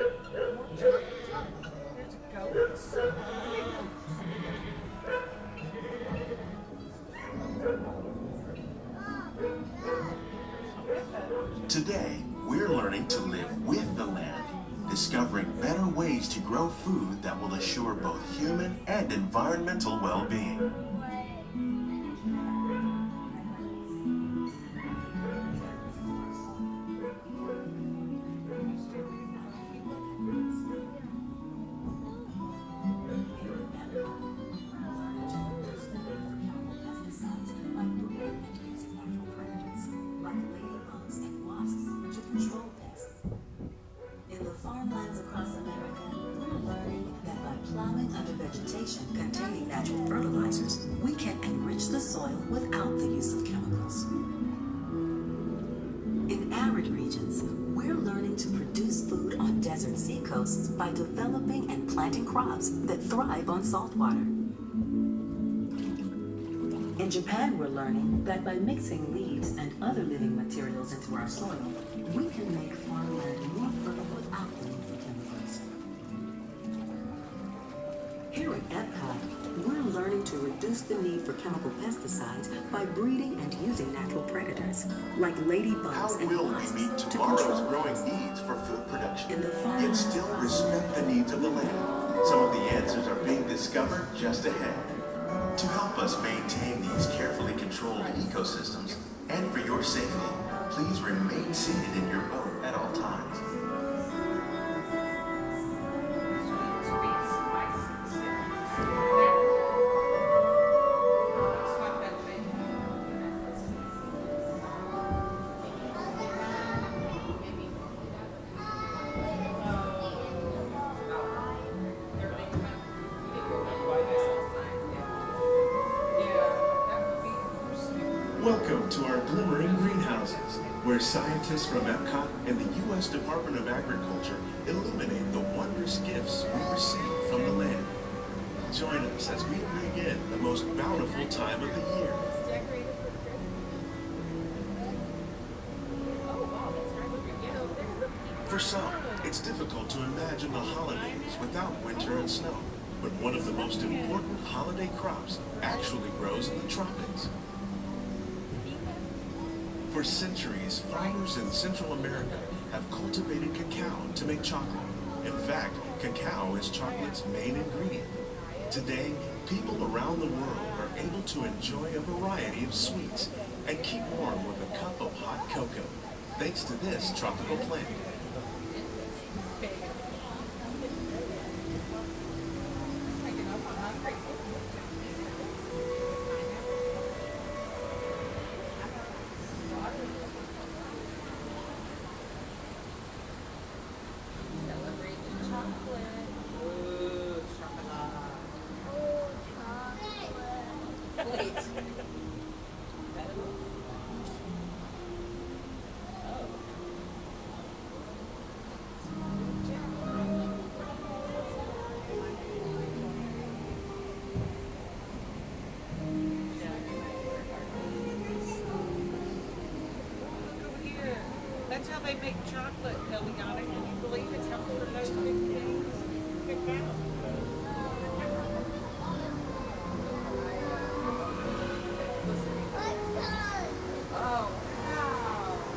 Speaker 5: Today, we're learning to live with the land, discovering better ways to grow food that will assure both human and environmental well-being.
Speaker 11: In the farmlands across America, we're learning that by plowing under vegetation containing natural fertilizers, we can enrich the soil without the use of chemicals. In arid regions, we're learning to produce food on desert seacoasts by developing and planting crops that thrive on salt water. In Japan, we're learning that by mixing leaves and other living materials into our soil, we can make farmland more fertile without the need for chemicals. Here at EPCOT, we're learning to reduce the need for chemical pesticides by breeding and using natural predators, like ladybugs
Speaker 5: How
Speaker 11: and
Speaker 5: will
Speaker 11: wasps,
Speaker 5: we meet
Speaker 11: to
Speaker 5: tomorrow's
Speaker 11: control
Speaker 5: growing
Speaker 11: pests.
Speaker 5: needs for food production,
Speaker 11: In the
Speaker 5: yet
Speaker 11: farmlands
Speaker 5: still
Speaker 11: across
Speaker 5: respect the needs of the land? Some of the answers are being discovered just ahead. To help us maintain these carefully controlled ecosystems, and for your safety, please remain seated in your boat at all times. Welcome to our glimmering greenhouses, where scientists from EPCOT and the U.S. Department of Agriculture illuminate the wondrous gifts we receive from the land. Join us as we begin the most bountiful time of the year. For some, it's difficult to imagine the holidays without winter and snow, but one of the most important holiday crops actually grows in the tropics. For centuries, farmers in Central America have cultivated cacao to make chocolate. In fact, cacao is chocolate's main ingredient. Today, people around the world are able to enjoy a variety of sweets and keep warm with a cup of hot cocoa, thanks to this tropical plant.
Speaker 12: That's how they make chocolate, Eliana. Can you believe it's helped for those big things? Cacao.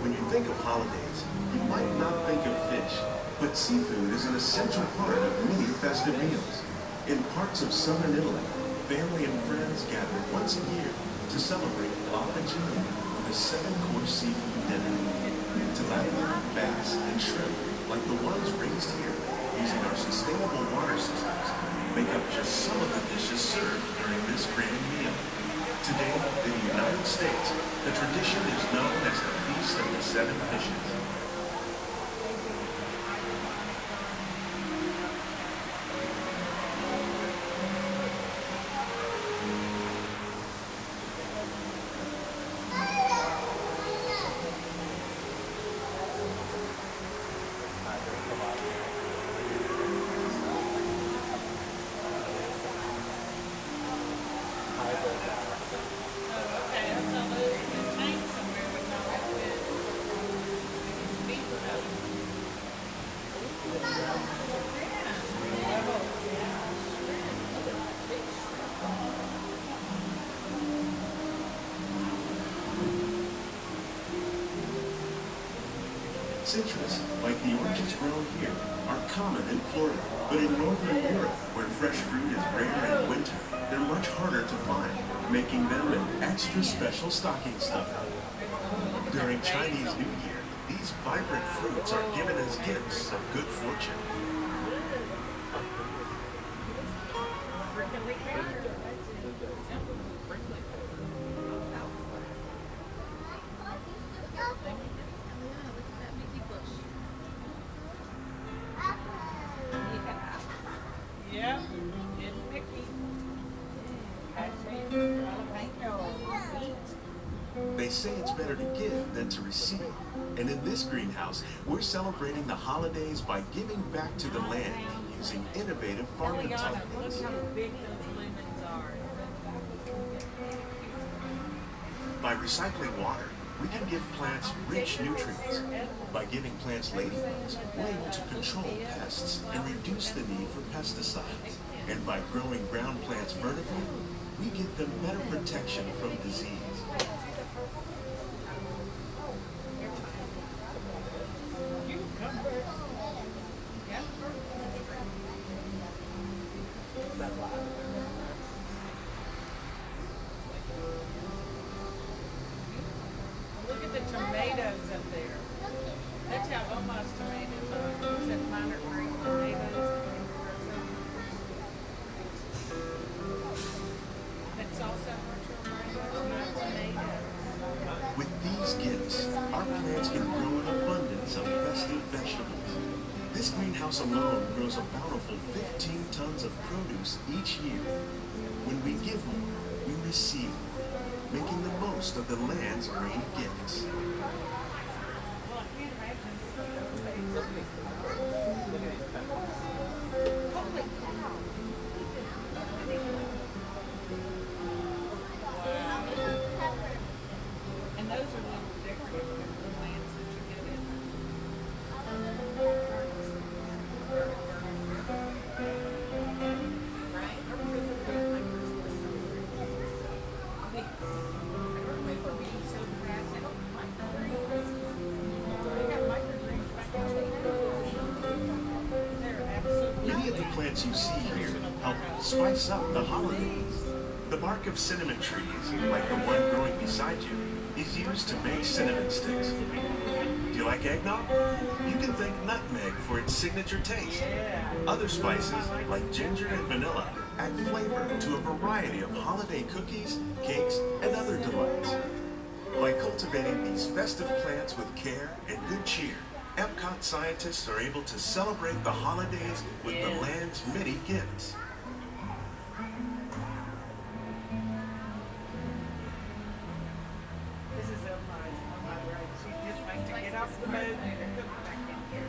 Speaker 5: When you think of holidays, you might not think of fish, but seafood is an essential part of many festive meals. In parts of southern Italy, family and friends gather once a year to celebrate La Pageria with a 7-course seafood dinner. Tilapia, bass, and shrimp, like the ones raised here using our sustainable water systems, make up just some of the dishes served during this grand meal. Today, in the United States, the tradition is known as the Feast of the Seven Fishes. Citrus, like the oranges grown here, are common in Florida, but in northern Europe, where fresh fruit is rare in winter, they're much harder to find, making them an extra special stocking stuffer. During Chinese New Year, these vibrant fruits are given as gifts of good fortune.
Speaker 12: Yeah, it's Mickey.
Speaker 5: They say it's better to give than to receive. And in this greenhouse, we're celebrating the holidays by giving back to the land using innovative farming techniques.
Speaker 12: Look how big those lemons are.
Speaker 5: By recycling water, we can give plants rich nutrients. By giving plants ladybugs, we're able to control pests and reduce the need for pesticides. And by growing ground plants vertically, we give them better protection from disease.
Speaker 12: Look at the tomatoes up there. That's how Oma's tomatoes are. Except mine are green tomatoes. That's also not tomatoes.
Speaker 5: With these gifts, our plants can grow an abundance of festive vegetables. This greenhouse alone grows a bountiful 15 tons of produce each year. When we give more, we receive more, making the most of the land's green gifts.
Speaker 12: Holy cow. And those are little decorative plants that you get in.
Speaker 5: Many of the plants you see here help spice up the holidays. The bark of cinnamon trees, like the one growing beside you, is used to make cinnamon sticks. Do you like eggnog? You can thank nutmeg for its signature taste. Other spices, like ginger and vanilla, add flavor to a variety of holiday cookies, cakes, and other delights. By cultivating these festive plants with care and good cheer, EPCOT scientists are able to celebrate the holidays with the land's many gifts.
Speaker 12: This is Oma, right? She just wants to get off the boat and come back in here.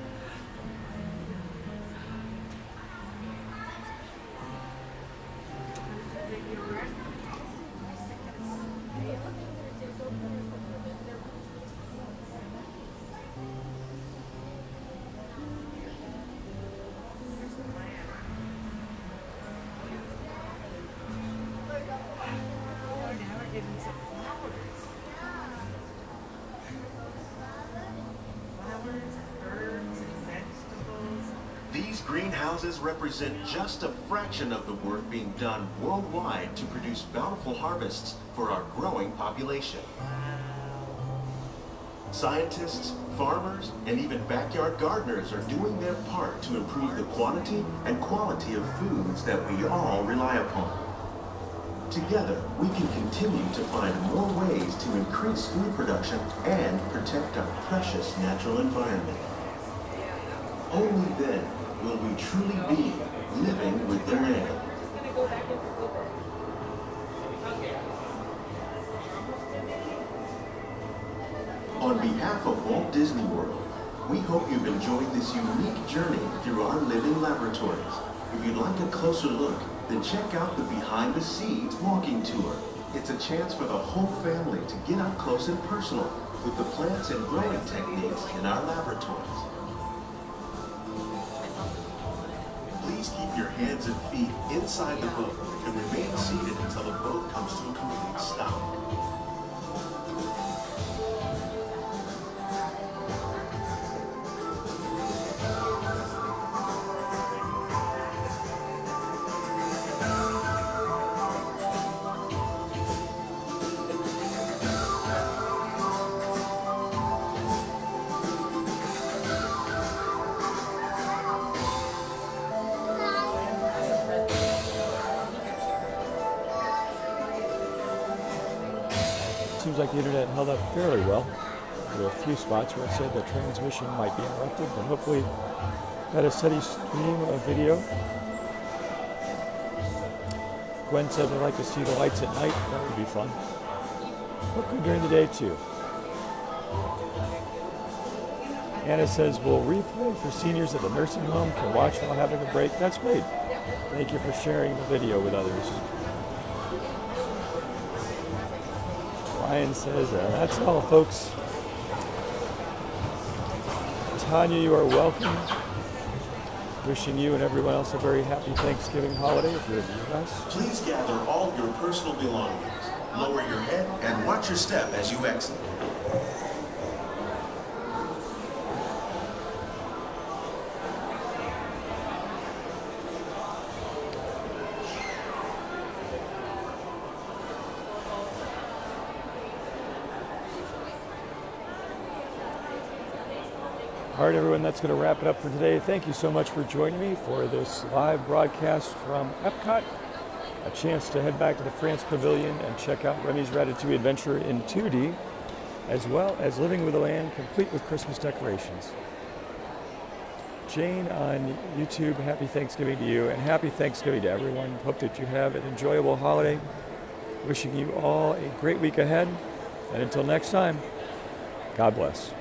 Speaker 5: These greenhouses represent just a fraction of the work being done worldwide to produce bountiful harvests for our growing population. Scientists, farmers, and even backyard gardeners are doing their part to improve the quantity and quality of foods that we all rely upon. Together, we can continue to find more ways to increase food production and protect our precious natural environment. Only then will we truly be living with the land. On behalf of Walt Disney World, we hope you've enjoyed this unique journey through our living laboratories. If you'd like a closer look, then check out the Behind the Scenes walking tour. It's a chance for the whole family to get up close and personal with the plants and growing techniques in our laboratories. Please keep your hands and feet inside the boat and remain seated until the boat comes to a complete stop.
Speaker 1: seems like the internet held up fairly well. There were a few spots where it said the transmission might be interrupted, but hopefully had a steady stream of video. Gwen said they'd like to see the lights at night. That would be fun. Hopefully during the day too. Anna says, we'll replay for seniors at the nursing home can watch while having a break. That's great. Thank you for sharing the video with others. Ryan says, that's all, folks. Tanya, you are welcome. Wishing you and everyone else a very happy Thanksgiving holiday if you're in the U.S.
Speaker 5: Please gather all your personal belongings. Lower your head and watch your step as you exit.
Speaker 1: All right, everyone, that's going to wrap it up for today. Thank you so much for joining me for this live broadcast from EPCOT. A chance to head back to the France Pavilion and check out Remy's Ratatouille Adventure in 2D, as well as Living with the Land, complete with Christmas decorations. Jane on YouTube, happy Thanksgiving to you, and happy Thanksgiving to everyone. Hope that you have an enjoyable holiday. Wishing you all a great week ahead. And until next time, God bless.